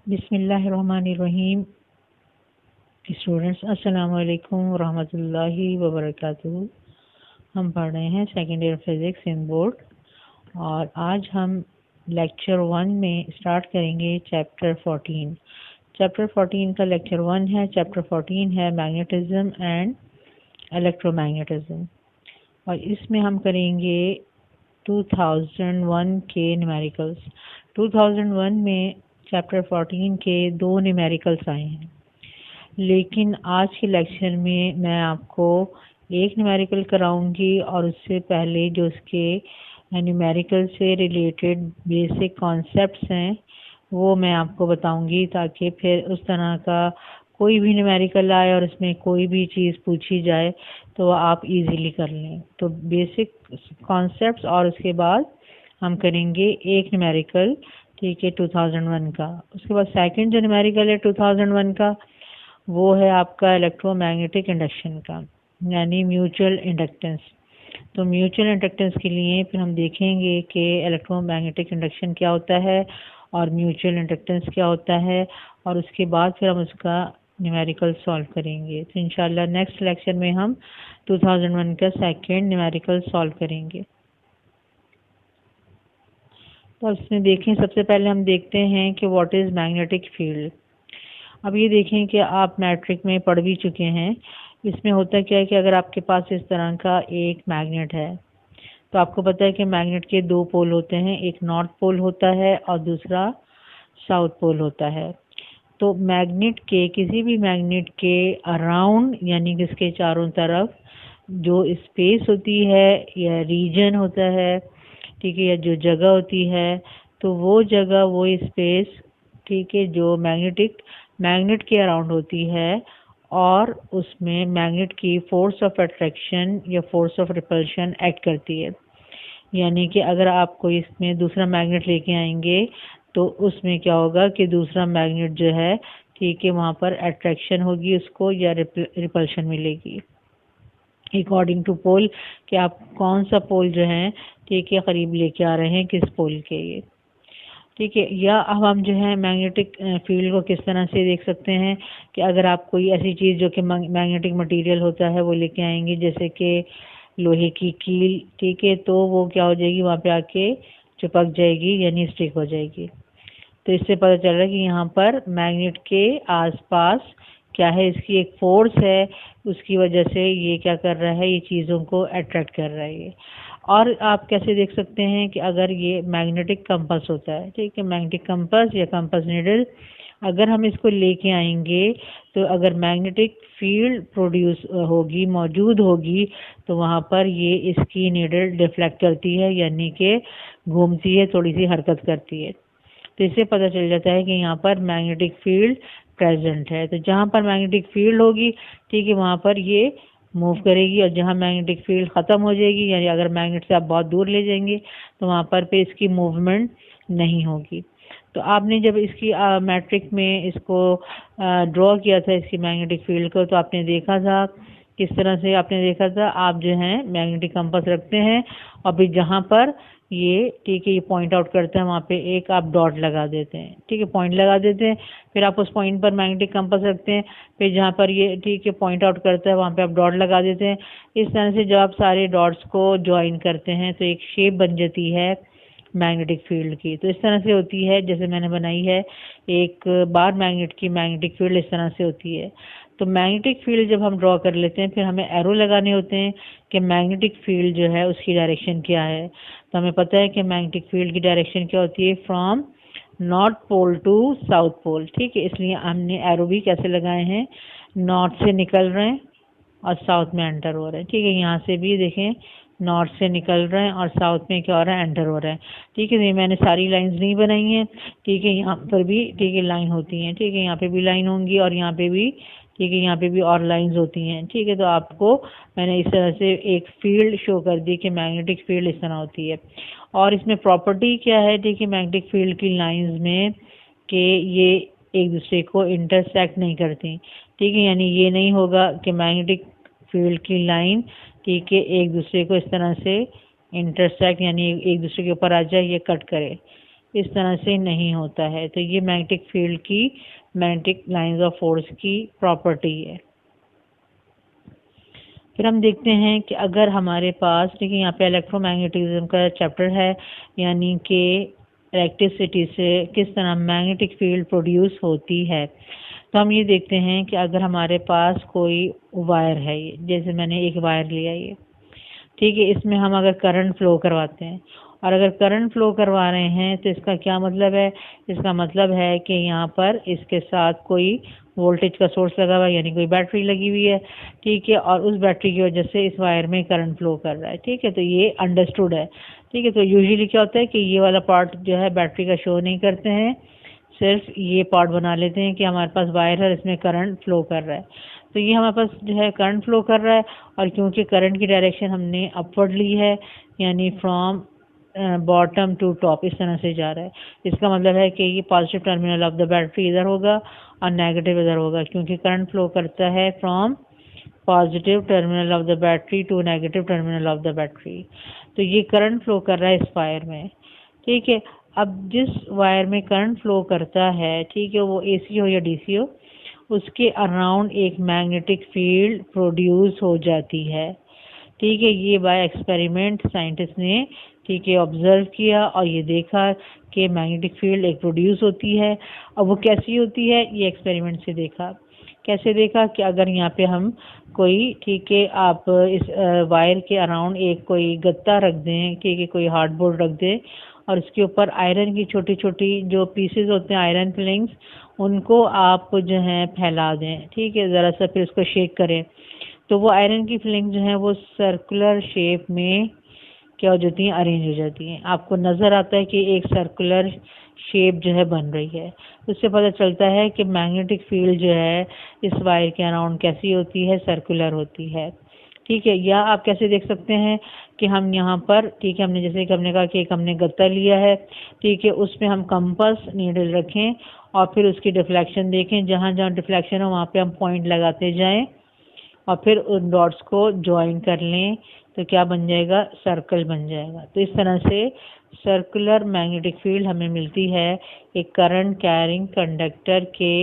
बिस्मिल्लाहिर्रहमानिर्रहीम। स्टूडेंट्स अस्सलाम वालेकुम रहमतुल्लाहि व बरकातुहू। हम पढ़ रहे हैं सेकेंड ईयर फिज़िक्स इन बोर्ड और आज हम लेक्चर 1 में स्टार्ट करेंगे चैप्टर 14। चैप्टर 14 का लेक्चर 1 है। चैप्टर 14 है मैग्नेटिज्म एंड इलेक्ट्रोमैग्नेटिज्म और इसमें हम करेंगे 2001 के न्यूमेरिकल्स। 2001 में चैप्टर 14 के 2 न्यूमेरिकल्स आए हैं, लेकिन आज के लेक्चर में मैं आपको एक न्यूमेरिकल कराऊंगी और उससे पहले जो उसके न्यूमेरिकल से रिलेटेड बेसिक कॉन्सेप्ट्स हैं वो मैं आपको बताऊंगी, ताकि फिर उस तरह का कोई भी न्यूमेरिकल आए और उसमें कोई भी चीज़ पूछी जाए तो आप इजीली कर लें। तो बेसिक कॉन्सेप्ट्स और उसके बाद हम करेंगे एक न्यूमेरिकल, ठीक है, 2001 का। उसके बाद सेकंड जो न्यूमेरिकल है 2001 का वो है आपका इलेक्ट्रोमैग्नेटिक इंडक्शन का, यानी म्यूचुअल इंडक्टेंस। तो म्यूचुअल इंडक्टेंस के लिए फिर हम देखेंगे कि इलेक्ट्रोमैग्नेटिक इंडक्शन क्या होता है और म्यूचुअल इंडक्टेंस क्या होता है, और उसके बाद फिर हम उसका न्यूमेरिकल सॉल्व करेंगे। तो इंशाल्लाह नेक्स्ट लेक्चर में हम 2001 का सेकेंड न्यूमेरिकल सॉल्व करेंगे। तो इसमें देखें, सबसे पहले हम देखते हैं कि व्हाट इज़ मैग्नेटिक फील्ड। अब ये देखें कि आप मैट्रिक में पढ़ भी चुके हैं। इसमें होता क्या है कि अगर आपके पास इस तरह का एक मैग्नेट है तो आपको पता है कि मैग्नेट के 2 पोल होते हैं, एक नॉर्थ पोल होता है और दूसरा साउथ पोल होता है। तो मैग्नेट के किसी भी मैग्नेट के अराउंड, यानी कि इसके चारों तरफ जो स्पेस होती है या रीजन होता है, ठीक है, या जो जगह होती है, तो वो जगह, वो स्पेस, ठीक है, जो मैग्नेट के अराउंड होती है और उसमें मैग्नेट की फोर्स ऑफ अट्रैक्शन या फोर्स ऑफ रिपल्शन एक्ट करती है। यानी कि अगर आप कोई इसमें दूसरा मैग्नेट लेके आएंगे तो उसमें क्या होगा कि दूसरा मैग्नेट जो है, ठीक है, वहाँ पर अट्रैक्शन होगी उसको या रिपल्शन मिलेगी अकॉर्डिंग टू पोल, कि आप कौन सा पोल जो है, ठीक है, करीब लेके आ रहे हैं किस पोल के ये, ठीक है। या अब हम जो है मैग्नेटिक फील्ड को किस तरह से देख सकते हैं कि अगर आप कोई ऐसी चीज़ जो कि मैग्नेटिक मटेरियल होता है वो लेके आएंगे, जैसे कि लोहे की कील, ठीक है, तो वो क्या हो जाएगी, वहाँ पे आके चिपक जाएगी, यानी स्टिक हो जाएगी। तो इससे पता चल रहा है कि यहाँ पर मैग्नेट के आसपास क्या है, इसकी एक फोर्स है, उसकी वजह से ये क्या कर रहा है, ये चीज़ों को अट्रैक्ट कर रहा है ये। और आप कैसे देख सकते हैं कि अगर ये मैग्नेटिक कंपास होता है, ठीक है, मैग्नेटिक कंपास या कंपास नीडल, अगर हम इसको लेके आएंगे तो अगर मैग्नेटिक फील्ड प्रोड्यूस होगी, मौजूद होगी, तो वहाँ पर ये इसकी नीडल डिफ्लेक्ट करती है, यानी कि घूमती है, थोड़ी सी हरकत करती है। तो इससे पता चल जाता है कि यहाँ पर मैग्नेटिक फील्ड प्रेजेंट है। तो जहाँ पर मैग्नेटिक फील्ड होगी, ठीक है, वहाँ पर ये मूव करेगी, और जहाँ मैग्नेटिक फील्ड ख़त्म हो जाएगी, यानी अगर मैग्नेट से आप बहुत दूर ले जाएंगे तो वहाँ पर पे इसकी मूवमेंट नहीं होगी। तो आपने जब इसकी मैट्रिक में इसको ड्रॉ किया था, इसकी मैग्नेटिक फील्ड को, तो आपने देखा था किस तरह से, आपने देखा था आप जो है मैग्नेटिक कंपास रखते हैं और फिर जहाँ पर ये, ठीक है, ये पॉइंट आउट करते हैं, वहाँ पे एक आप डॉट लगा देते हैं, ठीक है, पॉइंट लगा देते हैं, फिर आप उस पॉइंट पर मैग्नेटिक कंपास रखते हैं, फिर जहाँ पर ये, ठीक है, पॉइंट आउट करता है वहाँ पे आप डॉट लगा देते हैं। इस तरह से जब आप सारे डॉट्स को ज्वाइन करते हैं तो एक शेप बन जाती है मैग्नेटिक फील्ड की। तो इस तरह से होती है, जैसे मैंने बनाई है एक बार मैग्नेट की मैग्नेटिक फील्ड, इस तरह से होती है। तो मैग्नेटिक फील्ड जब हम ड्रॉ कर लेते हैं, फिर हमें एरो लगाने होते हैं कि मैग्नेटिक फील्ड जो है उसकी डायरेक्शन क्या है। तो हमें पता है कि मैग्नेटिक फील्ड की डायरेक्शन क्या होती है, from north pole to south pole, ठीक है। इसलिए हमने एरो भी कैसे लगाए हैं, नॉर्थ से निकल रहे हैं और साउथ में एंटर हो रहे हैं, ठीक है। यहाँ से भी देखें, नॉर्थ से निकल रहे हैं और साउथ में क्या हो रहा है, एंटर हो रहा है, ठीक है। ये मैंने सारी लाइंस नहीं बनाई हैं, ठीक है, यहाँ पर भी, ठीक है, लाइन होती हैं, ठीक है, यहाँ पे भी लाइन होंगी और यहाँ पे भी, ठीक है, यहाँ पे भी और लाइंस होती हैं, ठीक है। तो आपको मैंने इस तरह से एक फील्ड शो कर दी कि मैग्नेटिक फील्ड इस तरह होती है। और इसमें प्रॉपर्टी क्या है, ठीक है, मैग्नेटिक फील्ड की लाइंस में, कि ये एक दूसरे को इंटरसेक्ट नहीं करती, ठीक है, यानी ये नहीं होगा कि मैग्नेटिक फील्ड की लाइन, ठीक है, एक दूसरे को इस तरह से इंटरसेक्ट, यानी एक दूसरे के ऊपर आ जाए, ये कट करे, इस तरह से नहीं होता है। तो ये मैग्नेटिक फील्ड की, मैग्नेटिक लाइंस ऑफ फोर्स की प्रॉपर्टी है। फिर हम देखते हैं कि अगर हमारे पास, देखिए यहाँ पे इलेक्ट्रोमैग्नेटिज्म का चैप्टर है, यानी कि इलेक्ट्रिसिटी से किस तरह मैग्नेटिक फील्ड प्रोड्यूस होती है। तो हम ये देखते हैं कि अगर हमारे पास कोई वायर है, ये जैसे मैंने एक वायर लिया ये, ठीक है, इसमें हम अगर करंट फ्लो करवाते हैं, और अगर करंट फ्लो करवा रहे हैं तो इसका क्या मतलब है, इसका मतलब है कि यहाँ पर इसके साथ कोई वोल्टेज का सोर्स लगा हुआ है, यानी कोई बैटरी लगी हुई है, ठीक है, और उस बैटरी की वजह से इस वायर में करंट फ्लो कर रहा है, ठीक है। तो ये अंडरस्टूड है, ठीक है। तो यूजुअली क्या होता है कि ये वाला पार्ट जो है बैटरी का शो नहीं करते हैं, सिर्फ ये पार्ट बना लेते हैं कि हमारे पास वायर है और इसमें करंट फ्लो कर रहा है। तो ये हमारे पास जो है करंट फ्लो कर रहा है, और क्योंकि करंट की डायरेक्शन हमने अपवर्ड ली है, यानी फ्रॉम बॉटम टू टॉप, इस तरह से जा रहा है, इसका मतलब है कि ये positive terminal of the battery इधर होगा और नेगेटिव इधर होगा, क्योंकि करंट फ्लो करता है from positive terminal of the battery to negative terminal of the battery. तो ये करंट फ्लो कर रहा है इस वायर में, ठीक है। अब जिस वायर में करंट फ्लो करता है, ठीक है, वो एसी हो या डीसी हो, उसके अराउंड एक मैग्नेटिक फील्ड प्रोड्यूस हो जाती है, ठीक है। ये बाय एक्सपेरिमेंट साइंटिस्ट ने, ठीक है, ऑब्जर्व किया और ये देखा कि मैग्नेटिक फील्ड एक प्रोड्यूस होती है। अब वो कैसी होती है, ये एक्सपेरिमेंट से देखा। कैसे देखा कि अगर यहाँ पे हम कोई, ठीक है, आप इस वायर के अराउंड एक कोई गत्ता रख दें, ठीक है, कोई हार्डबोर्ड रख दें, और उसके ऊपर आयरन की छोटी छोटी जो पीसेस होते हैं, आयरन फिलिंग्स, उनको आप जो है फैला दें, ठीक है, ज़रा सा, फिर उसको शेक करें, तो वो आयरन की फिलिंग जो है वो सर्कुलर शेप में क्या हो जाती हैं, अरेंज हो जाती हैं। आपको नज़र आता है कि एक सर्कुलर शेप जो है बन रही है। उससे पता चलता है कि मैग्नेटिक फील्ड जो है इस वायर के अराउंड कैसी होती है, सर्कुलर होती है, ठीक है। या आप कैसे देख सकते हैं कि हम यहाँ पर, ठीक है, हमने जैसे कि हमने कहा कि एक हमने गत्ता लिया है, ठीक है, उसमें हम कंपास नीडल रखें और फिर उसकी डिफ्लेक्शन देखें, जहाँ जहाँ डिफ्लेक्शन हो वहाँ पे हम पॉइंट लगाते जाएं और फिर उन डॉट्स को ज्वाइन कर लें, तो क्या बन जाएगा, सर्कल बन जाएगा। तो इस तरह से सर्कुलर मैग्नेटिक फील्ड हमें मिलती है एक करंट कैरिंग कंडक्टर के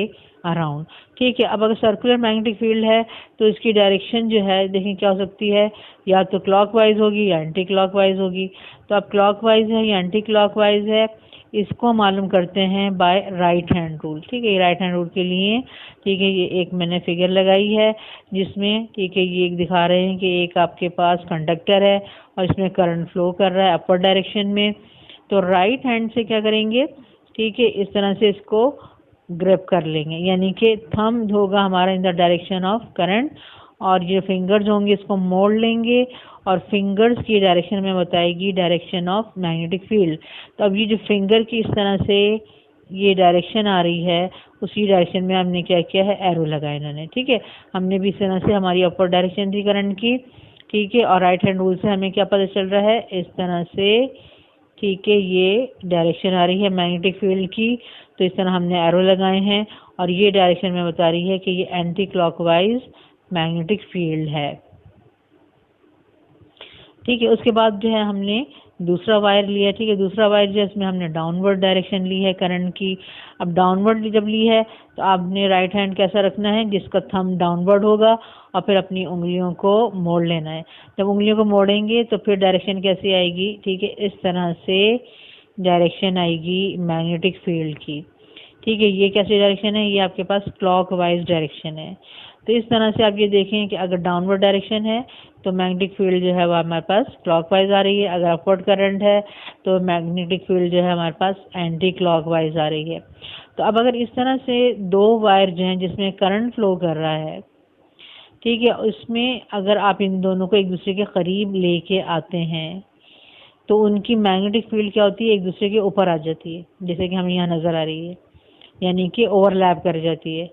अराउंड, ठीक है। अब अगर सर्कुलर मैग्नेटिक फील्ड है तो इसकी डायरेक्शन जो है, देखें क्या हो सकती है, या तो क्लॉकवाइज होगी या एंटी क्लॉकवाइज होगी। तो अब क्लॉकवाइज है या एंटी क्लॉकवाइज है, इसको मालूम करते हैं बाय राइट हैंड रूल, ठीक है। राइट हैंड रूल के लिए, ठीक है, ये एक मैंने फिगर लगाई है जिसमें, ठीक है, ये एक दिखा रहे हैं कि एक आपके पास कंडक्टर है और इसमें करंट फ्लो कर रहा है अपवर्ड डायरेक्शन में। तो राइट हैंड से क्या करेंगे, ठीक है, इस तरह से इसको ग्रिप कर लेंगे, यानी कि थंब होगा हमारा in the direction of current, और ये फिंगर्स होंगे इसको मोड़ लेंगे, और फिंगर्स की डायरेक्शन में बताएगी डायरेक्शन ऑफ मैग्नेटिक फील्ड। तो अब ये जो फिंगर की इस तरह से ये डायरेक्शन आ रही है, उसी डायरेक्शन में हमने क्या किया है, एरो लगाया इन्होंने, ठीक है। हमने भी इस तरह से, हमारी अपर डायरेक्शन थी करंट की, ठीक है, और राइट हैंड रूल से हमें क्या पता चल रहा है, इस तरह से, ठीक है, ये डायरेक्शन आ रही है मैग्नेटिक फील्ड की, तो इस तरह हमने एरो लगाए हैं, और ये डायरेक्शन में बता रही है कि ये एंटी क्लॉकवाइज मैग्नेटिक फील्ड है, ठीक है। उसके बाद जो है हमने दूसरा वायर लिया, ठीक है, दूसरा वायर जो है इसमें हमने डाउनवर्ड डायरेक्शन ली है करंट की। अब डाउनवर्ड जब ली है तो आपने राइट हैंड कैसा रखना है, जिसका थंब डाउनवर्ड होगा, और फिर अपनी उंगलियों को मोड़ लेना है। जब उंगलियों को मोड़ेंगे तो फिर डायरेक्शन कैसी आएगी, ठीक है, इस तरह से डायरेक्शन आएगी मैग्नेटिक फील्ड की, ठीक है। ये कैसी डायरेक्शन है, ये आपके पास क्लॉकवाइज डायरेक्शन है। तो इस तरह से आप ये देखें कि अगर डाउनवर्ड डायरेक्शन है तो मैग्नेटिक फील्ड जो है वो हमारे पास क्लॉकवाइज आ रही है, अगर अपवर्ड करंट है तो मैग्नेटिक फील्ड जो है हमारे पास एंटी क्लॉकवाइज आ रही है। तो अब अगर इस तरह से दो वायर जो हैं जिसमें करंट फ्लो कर रहा है, ठीक है, उसमें अगर आप इन दोनों को एक दूसरे के करीब लेके आते हैं तो उनकी मैग्नेटिक फील्ड क्या होती है, एक दूसरे के ऊपर आ जाती है, जैसे कि हमें यहाँ नज़र आ रही है, यानी कि ओवरलैप कर जाती है,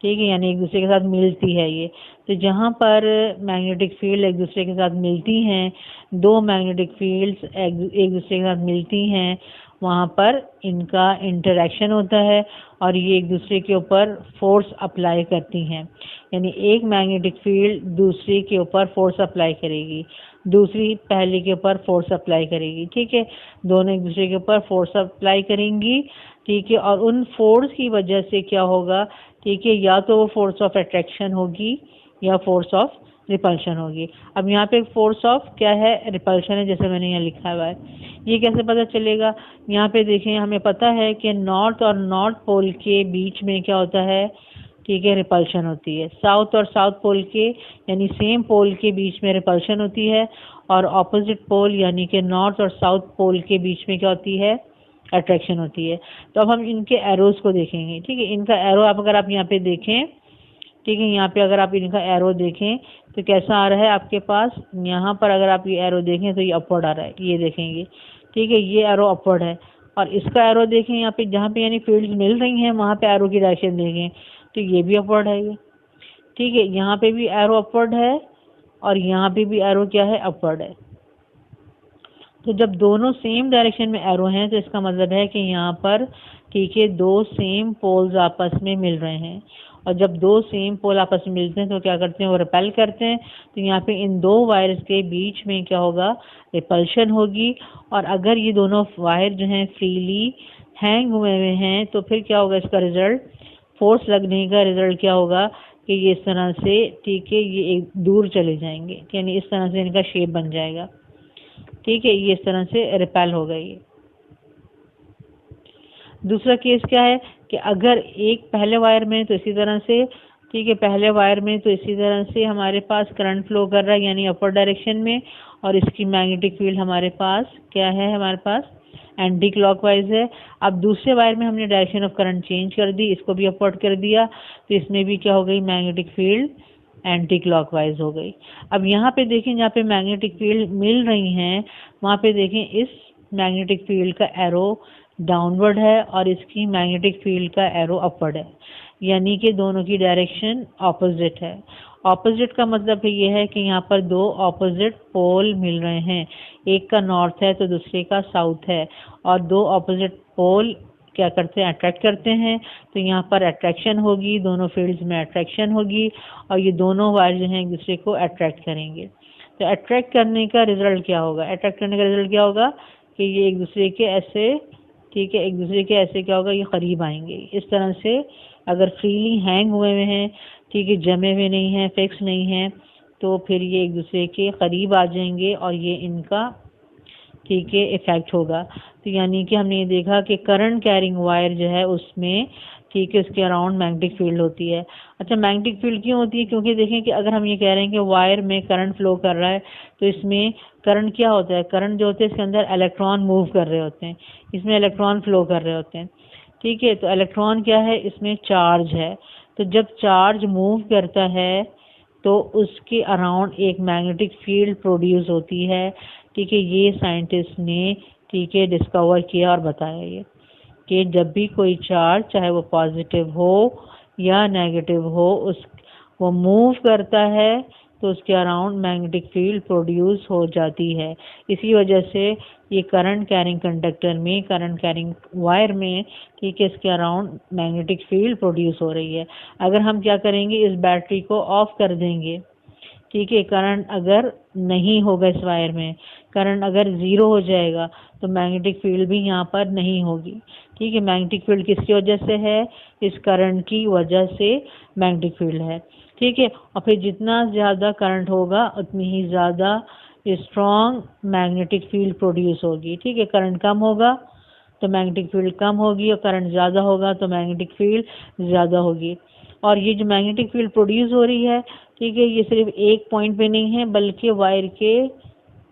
ठीक है, यानी एक दूसरे के साथ मिलती है ये। तो जहाँ पर मैग्नेटिक फील्ड एक दूसरे के साथ मिलती हैं, दो मैग्नेटिक फील्ड्स एक दूसरे के साथ मिलती हैं, वहाँ पर इनका इंटरेक्शन होता है और ये एक दूसरे के ऊपर फोर्स अप्लाई करती हैं। यानी एक मैग्नेटिक फील्ड दूसरी के ऊपर फोर्स अप्लाई करेगी, दूसरी पहले के ऊपर फोर्स अप्लाई करेगी, ठीक है। दोनों एक दूसरे के ऊपर फोर्स अप्लाई करेंगी, ठीक है। और उन फोर्स की वजह से क्या होगा, ठीक है, या तो वो फोर्स ऑफ अट्रैक्शन होगी या फोर्स ऑफ रिपल्शन होगी। अब यहाँ पे फोर्स ऑफ क्या है, रिपल्शन है, जैसे मैंने यहाँ लिखा हुआ है। ये कैसे पता चलेगा, यहाँ पे देखें, हमें पता है कि नॉर्थ और नॉर्थ पोल के बीच में क्या होता है, ठीक है, रिपल्शन होती है। साउथ और साउथ पोल के यानी सेम पोल के बीच में रिपल्शन होती है, और ऑपोजिट पोल यानी कि नॉर्थ और साउथ पोल के बीच में क्या होती है, अट्रैक्शन होती है। तो अब हम इनके एरोज को देखेंगे, ठीक है। इनका एरो अगर आप यहाँ पे देखें, ठीक है, यहाँ पे अगर आप इनका एरो देखें तो कैसा आ रहा है आपके पास, यहाँ पर अगर आप ये एरो देखें तो ये अपवर्ड आ रहा है, ये देखेंगे, ठीक है, ये एरो अपवर्ड है। और इसका एरो देखें यहाँ पे, जहाँ पे यानी फील्ड्स मिल रही हैं वहाँ पे एरो की डायरेक्शन देखें तो ये भी अपवर्ड है, ये ठीक है। यहाँ पे भी एरो अपवर्ड है और यहाँ पे भी एरो क्या है, अपवर्ड है। तो जब दोनों सेम डायरेक्शन में एरो हैं तो इसका मतलब है कि यहाँ पर, ठीक है, दो सेम पोल्स आपस में मिल रहे हैं। और जब दो सेम पोल आपस में मिलते हैं तो क्या करते हैं, वो रिपेल करते हैं। तो यहाँ पे इन दो वायर्स के बीच में क्या होगा, रिपल्शन होगी। और अगर ये दोनों वायर जो हैं फ्रीली हैंग हुए हुए हैं तो फिर क्या होगा, इसका रिजल्ट, फोर्स लगने का रिजल्ट क्या होगा कि ये इस तरह से, ठीक है, ये एक दूर चले जाएंगे, यानी इस तरह से इनका शेप बन जाएगा, ठीक है। ये इस तरह से रिपेल हो गई। दूसरा केस क्या है कि अगर एक पहले वायर में तो इसी तरह से, ठीक है, पहले वायर में तो इसी तरह से हमारे पास करंट फ्लो कर रहा है यानी अपर डायरेक्शन में, और इसकी मैग्नेटिक फील्ड हमारे पास क्या है, हमारे पास एंटी क्लॉकवाइज है। अब दूसरे वायर में हमने डायरेक्शन ऑफ करंट चेंज कर दी, इसको भी अपवर्ड कर दिया, तो इसमें भी क्या हो गई, मैग्नेटिक फील्ड एंटी क्लॉकवाइज हो गई। अब यहाँ पे देखें, जहाँ पे मैग्नेटिक फील्ड मिल रही हैं वहाँ पे देखें, इस मैग्नेटिक फील्ड का एरो डाउनवर्ड है और इसकी मैग्नेटिक फील्ड का एरो अपवर्ड है, यानी कि दोनों की डायरेक्शन ऑपोजिट है। ऑपोजिट का मतलब ये है कि यहाँ पर दो ऑपोजिट पोल मिल रहे हैं, एक का नॉर्थ है तो दूसरे का साउथ है, और दो ऑपोजिट पोल क्या करते हैं, अट्रैक्ट करते हैं। तो यहाँ पर अट्रैक्शन होगी, दोनों फील्ड्स में अट्रैक्शन होगी, और ये दोनों वायर जो हैं एक दूसरे को अट्रैक्ट करेंगे। तो अट्रैक्ट करने का रिजल्ट क्या होगा, अट्रैक्ट करने का रिजल्ट क्या होगा कि ये एक दूसरे के ऐसे, ठीक है, एक दूसरे के ऐसे क्या होगा, ये करीब आएंगे। इस तरह से अगर फ्रीली हैंग हुए हुए हैं, ठीक है, जमे हुए नहीं हैं, फिक्स नहीं हैं, तो फिर ये एक दूसरे के करीब आ जाएंगे और ये इनका, ठीक है, इफेक्ट होगा। तो यानी कि हमने ये देखा कि करंट कैरिंग वायर जो है उसमें, ठीक है, उसके अराउंड मैग्नेटिक फील्ड होती है। अच्छा, मैग्नेटिक फील्ड क्यों होती है, क्योंकि देखें कि अगर हम ये कह रहे हैं कि वायर में करंट फ्लो कर रहा है तो इसमें करंट क्या होता है, करंट जो होते हैं इसके अंदर इलेक्ट्रॉन मूव कर रहे होते हैं, इसमें इलेक्ट्रॉन फ्लो कर रहे होते हैं, ठीक है। तो इलेक्ट्रॉन क्या है, इसमें चार्ज है। तो जब चार्ज मूव करता है तो उसके अराउंड एक मैग्नेटिक फील्ड प्रोड्यूस होती है, ठीक है। ये साइंटिस्ट ने, ठीक है, डिस्कवर किया और बताया ये कि जब भी कोई चार्ज, चाहे वो पॉजिटिव हो या नेगेटिव हो, वो मूव करता है तो उसके अराउंड मैग्नेटिक फील्ड प्रोड्यूस हो जाती है। इसी वजह से ये करंट कैरिंग कंडक्टर में, करंट कैरिंग वायर में, ठीक है, इसके अराउंड मैग्नेटिक फील्ड प्रोड्यूस हो रही है। अगर हम क्या करेंगे, इस बैटरी को ऑफ कर देंगे, ठीक है, करंट अगर नहीं होगा इस वायर में, करंट अगर ज़ीरो हो जाएगा तो मैग्नेटिक फील्ड भी यहाँ पर नहीं होगी, ठीक है। मैग्नेटिक फील्ड किसकी वजह से है, इस करंट की वजह से मैग्नेटिक फील्ड है, ठीक है। और फिर जितना ज़्यादा करंट होगा उतनी ही ज़्यादा स्ट्रॉन्ग मैग्नेटिक फील्ड प्रोड्यूस होगी, ठीक है। करंट कम होगा तो मैग्नेटिक फील्ड कम होगी, और करंट ज़्यादा होगा तो मैग्नेटिक फील्ड ज़्यादा होगी। और ये जो मैग्नेटिक फील्ड प्रोड्यूस हो रही है, ठीक है, ये सिर्फ एक पॉइंट पे नहीं है बल्कि वायर के,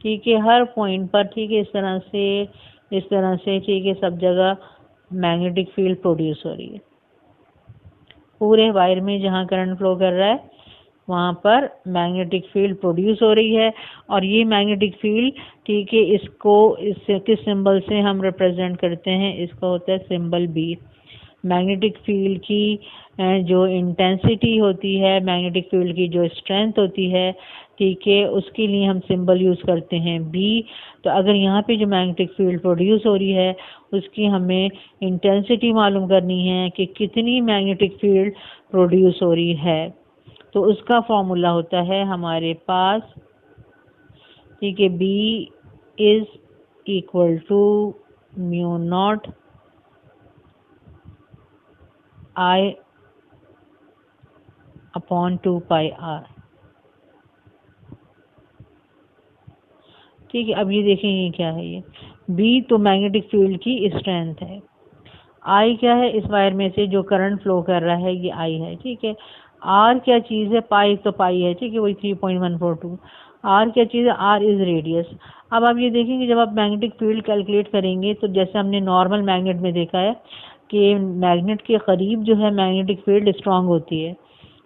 ठीक है, हर पॉइंट पर, ठीक है, इस तरह से, ठीक है, सब जगह मैग्नेटिक फील्ड प्रोड्यूस हो रही है। पूरे वायर में जहाँ करंट फ्लो कर रहा है वहाँ पर मैग्नेटिक फील्ड प्रोड्यूस हो रही है। और ये मैग्नेटिक फील्ड, ठीक है, इसको किस सिंबल से हम रिप्रेजेंट करते हैं, इसका होता है सिंबल बी। मैग्नेटिक फील्ड की जो इंटेंसिटी होती है, मैग्नेटिक फील्ड की जो स्ट्रेंथ होती है, ठीक है, उसके लिए हम सिंबल यूज करते हैं बी। तो अगर यहाँ पे जो मैग्नेटिक फील्ड प्रोड्यूस हो रही है उसकी हमें इंटेंसिटी मालूम करनी है कि कितनी मैग्नेटिक फील्ड प्रोड्यूस हो रही है, तो उसका फॉर्मूला होता है हमारे पास, ठीक है, B is equal to mu naught I upon 2πr। ठीक है, अब ये देखें ये क्या है, ये बी तो मैग्नेटिक फील्ड की स्ट्रेंथ है, आई क्या है, इस वायर में से जो करंट फ्लो कर रहा है ये आई है। ठीक है, आर क्या चीज़ है, पाई तो पाई है, ठीक है, वही 3.142। आर क्या चीज़ है, आर इज रेडियस। अब आप ये देखेंगे जब आप मैग्नेटिक फील्ड कैलकुलेट करेंगे तो जैसे हमने नॉर्मल मैग्नेट में देखा है कि मैग्नेट के करीब जो है मैग्नेटिक फील्ड स्ट्रांग होती है,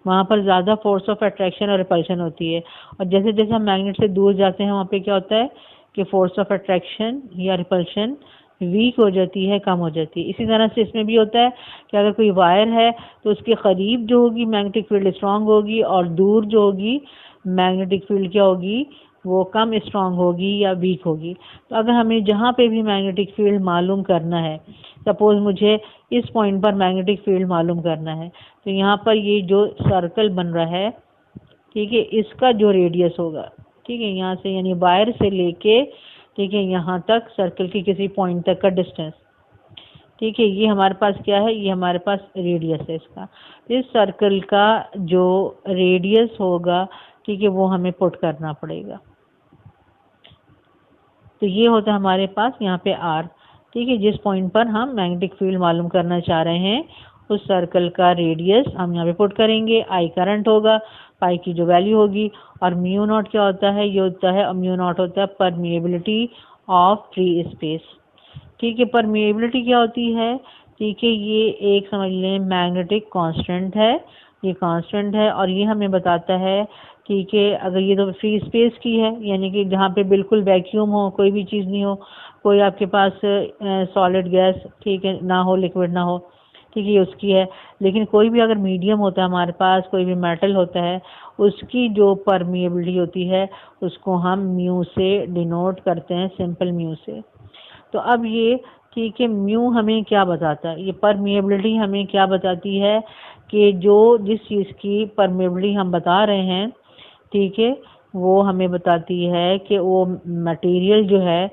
वहाँ पर ज़्यादा फोर्स ऑफ अट्रैक्शन और रिपल्शन होती है, और जैसे जैसे हम मैग्नेट से दूर जाते हैं वहाँ पे क्या होता है कि फोर्स ऑफ अट्रैक्शन या रिपल्शन वीक हो जाती है, कम हो जाती है। इसी तरह से इसमें भी होता है कि अगर कोई वायर है तो उसके करीब जो होगी मैग्नेटिक फील्ड स्ट्रांग होगी, और दूर जो होगी मैग्नेटिक फील्ड क्या होगी, वो कम स्ट्रांग होगी या वीक होगी। तो अगर हमें जहाँ पे भी मैग्नेटिक फील्ड मालूम करना है, सपोज मुझे इस पॉइंट पर मैग्नेटिक फील्ड मालूम करना है, तो यहाँ पर ये जो सर्कल बन रहा है, ठीक है, इसका जो रेडियस होगा, ठीक है, यहाँ से यानी वायर से लेके, ठीक है, यहाँ तक सर्कल की किसी पॉइंट तक का डिस्टेंस, ठीक है, ये हमारे पास क्या है, ये हमारे पास रेडियस है इसका। इस सर्कल का जो रेडियस होगा, ठीक है, वो हमें पुट करना पड़ेगा। तो ये होता है हमारे पास यहाँ पे आर, ठीक है, जिस पॉइंट पर हम मैग्नेटिक फील्ड मालूम करना चाह रहे हैं उस सर्कल का रेडियस हम यहाँ पे पुट करेंगे। आई करंट होगा, पाई की जो वैल्यू होगी, और म्यू नॉट क्या होता है, ये होता है म्यू नॉट होता है परमिएबिलिटी ऑफ फ्री स्पेस। ठीक है, परमिएबिलिटी क्या होती है, ठीक है, ये एक समझ लें मैग्नेटिक कांस्टेंट है, ये कांस्टेंट है, और ये हमें बताता है, ठीक है, अगर ये तो फ्री स्पेस की है यानी कि जहाँ पे बिल्कुल वैक्यूम हो, कोई भी चीज़ नहीं हो, कोई आपके पास सॉलिड गैस, ठीक है, ना हो, लिक्विड ना हो, ठीक है, ये उसकी है। लेकिन कोई भी अगर मीडियम होता है हमारे पास, कोई भी मेटल होता है, उसकी जो परमिएबिलिटी होती है उसको हम म्यू से डिनोट करते हैं, सिंपल म्यू से। तो अब ये, ठीक है, म्यू हमें क्या बताता है, ये परमिएबिलिटी हमें क्या बताती है कि जो जिस चीज़ की परमिएबिलिटी हम बता रहे हैं, ठीक है, वो हमें बताती है कि वो मटेरियल जो है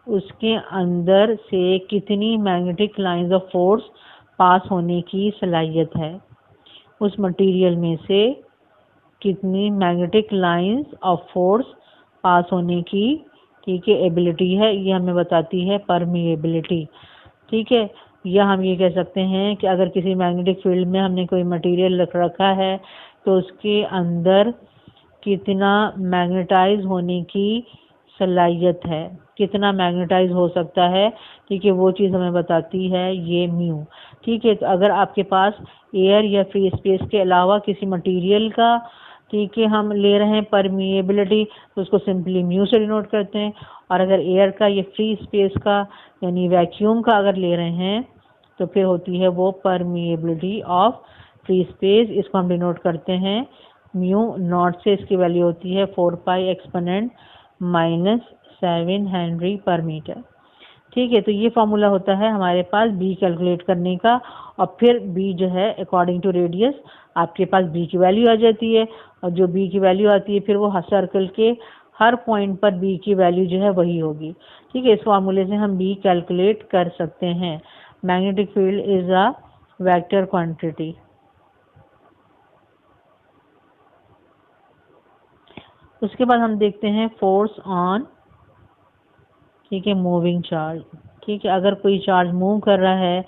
उसके अंदर से कितनी magnetic lines of force pass होने की सलाहियत है, उस मटेरियल में से कितनी magnetic lines of force pass होने की, ठीक है, एबिलिटी है, ये हमें बताती है परमिएबिलिटी। ठीक है, या हम ये कह सकते हैं कि अगर किसी मैग्नेटिक फील्ड में हमने कोई मटेरियल रख रखा है तो उसके अंदर कितना मैग्नेटाइज होने की सलाहियत है, कितना मैग्नेटाइज हो सकता है, ठीक है, वो चीज़ हमें बताती है ये म्यू। ठीक है, तो अगर आपके पास एयर या फ्री स्पेस के अलावा किसी मटेरियल का, ठीक है, हम ले रहे हैं परमिएबिलिटी, तो उसको सिंपली म्यू से डिनोट करते हैं, और अगर एयर का या फ्री स्पेस का यानी वैक्यूम का अगर ले रहे हैं तो फिर होती है वो परमिएबिलिटी ऑफ फ्री स्पेस, इसको हम डिनोट करते हैं म्यू नॉट से। इसकी वैल्यू होती है 4 पाई एक्सपोनेंट -7 हेनरी पर मीटर। ठीक है, तो ये फॉर्मूला होता है हमारे पास बी कैलकुलेट करने का, और फिर बी जो है अकॉर्डिंग टू रेडियस आपके पास बी की वैल्यू आ जाती है, और जो बी की वैल्यू आती है फिर वो सर्कल के हर पॉइंट पर बी की वैल्यू जो है वही होगी। ठीक है, इस फॉर्मूले से हम बी कैलकुलेट कर सकते हैं। Magnetic field is a vector quantity. उसके बाद हम देखते हैं फोर्स ऑन, ठीक है, मूविंग चार्ज। ठीक है, अगर कोई चार्ज मूव कर रहा है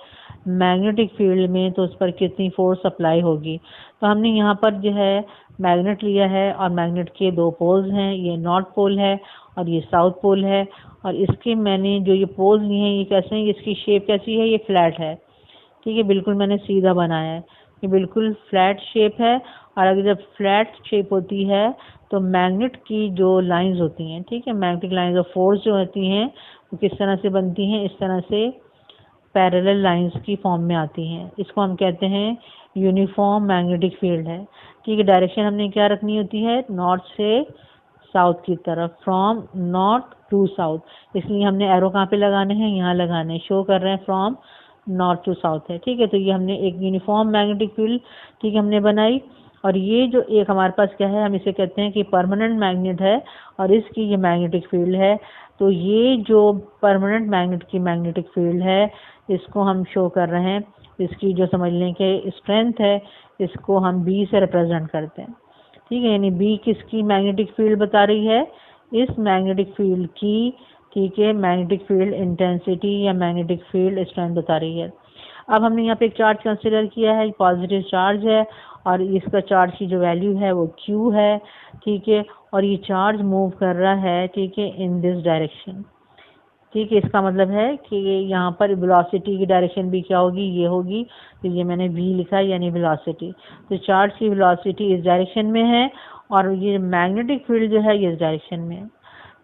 मैग्नेटिक फील्ड में तो उस पर कितनी फोर्स अप्लाई होगी। तो हमने यहाँ पर जो है मैग्नेट लिया है, और मैग्नेट के दो पोल्स हैं, ये नॉर्थ पोल है और ये साउथ पोल है, और इसके मैंने जो ये पोल्स लिए हैं ये कैसे हैं, इसकी शेप कैसी है, ये फ्लैट है। ठीक है, बिल्कुल मैंने सीधा बनाया है, ये बिल्कुल फ्लैट शेप है, और अगर जब फ्लैट शेप होती है तो मैग्नेट की जो लाइंस होती हैं, ठीक है, मैग्नेटिक लाइंस ऑफ फोर्स जो होती हैं वो किस तरह से बनती हैं, इस तरह से पैरेलल लाइंस की फॉर्म में आती हैं। इसको हम कहते हैं यूनिफॉर्म मैग्नेटिक फील्ड है। ठीक है, डायरेक्शन हमने क्या रखनी होती है, नॉर्थ से साउथ की तरफ, फ्रॉम नॉर्थ टू साउथ, इसलिए हमने एरो कहाँ पे लगाने हैं, यहाँ लगाने, शो कर रहे हैं फ्रॉम नॉर्थ टू साउथ है। ठीक है, तो ये हमने एक यूनिफॉर्म मैग्नेटिक फील्ड, ठीक है, हमने बनाई। और ये जो एक हमारे पास क्या है, हम इसे कहते हैं कि परमानेंट मैग्नेट है और इसकी ये मैग्नेटिक फील्ड है। तो ये जो परमानेंट मैग्नेट की मैग्नेटिक फील्ड है, इसको हम शो कर रहे हैं, इसकी जो समझ लें कि स्ट्रेंथ है, इसको हम बी से रिप्रेजेंट करते हैं। ठीक है, यानी बी किसकी मैग्नेटिक फील्ड बता रही है, इस मैग्नेटिक फील्ड की, ठीक है, मैग्नेटिक फील्ड इंटेंसिटी या मैग्नेटिक फील्ड स्ट्रेंथ बता रही है। अब हमने यहाँ पे एक चार्ज कंसिडर किया है, पॉजिटिव चार्ज है और इसका चार्ज की जो वैल्यू है वो Q है। ठीक है, और ये चार्ज मूव कर रहा है, ठीक है, इन दिस डायरेक्शन। ठीक है, इसका मतलब है कि यहाँ पर वेलोसिटी की डायरेक्शन भी क्या होगी, ये होगी। तो ये मैंने v लिखा है, यानी वेलोसिटी। तो चार्ज की वेलोसिटी इस डायरेक्शन में है और ये मैग्नेटिक फील्ड जो है ये इस डायरेक्शन में है।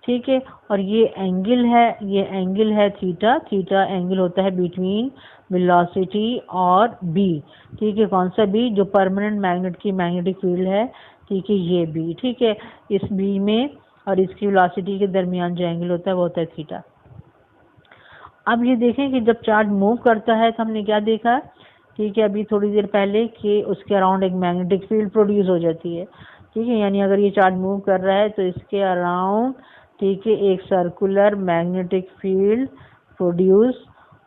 ठीक है, और ये एंगल है थीटा। थीटा एंगल होता है बिटवीन वेलोसिटी और बी। ठीक है, कौन सा बी, जो परमानेंट मैग्नेट की मैग्नेटिक फील्ड है। ठीक है, ये बी। ठीक है, इस बी में और इसकी वेलोसिटी के दरमियान जो एंगल होता है वो होता है थीटा। अब ये देखें कि जब चार्ज मूव करता है तो हमने क्या देखा, ठीक है, अभी थोड़ी देर पहले, कि उसके अराउंड एक मैग्नेटिक फील्ड प्रोड्यूस हो जाती है। ठीक है, यानी अगर ये चार्ज मूव कर रहा है तो इसके अराउंड, ठीक है, एक सर्कुलर मैग्नेटिक फील्ड प्रोड्यूस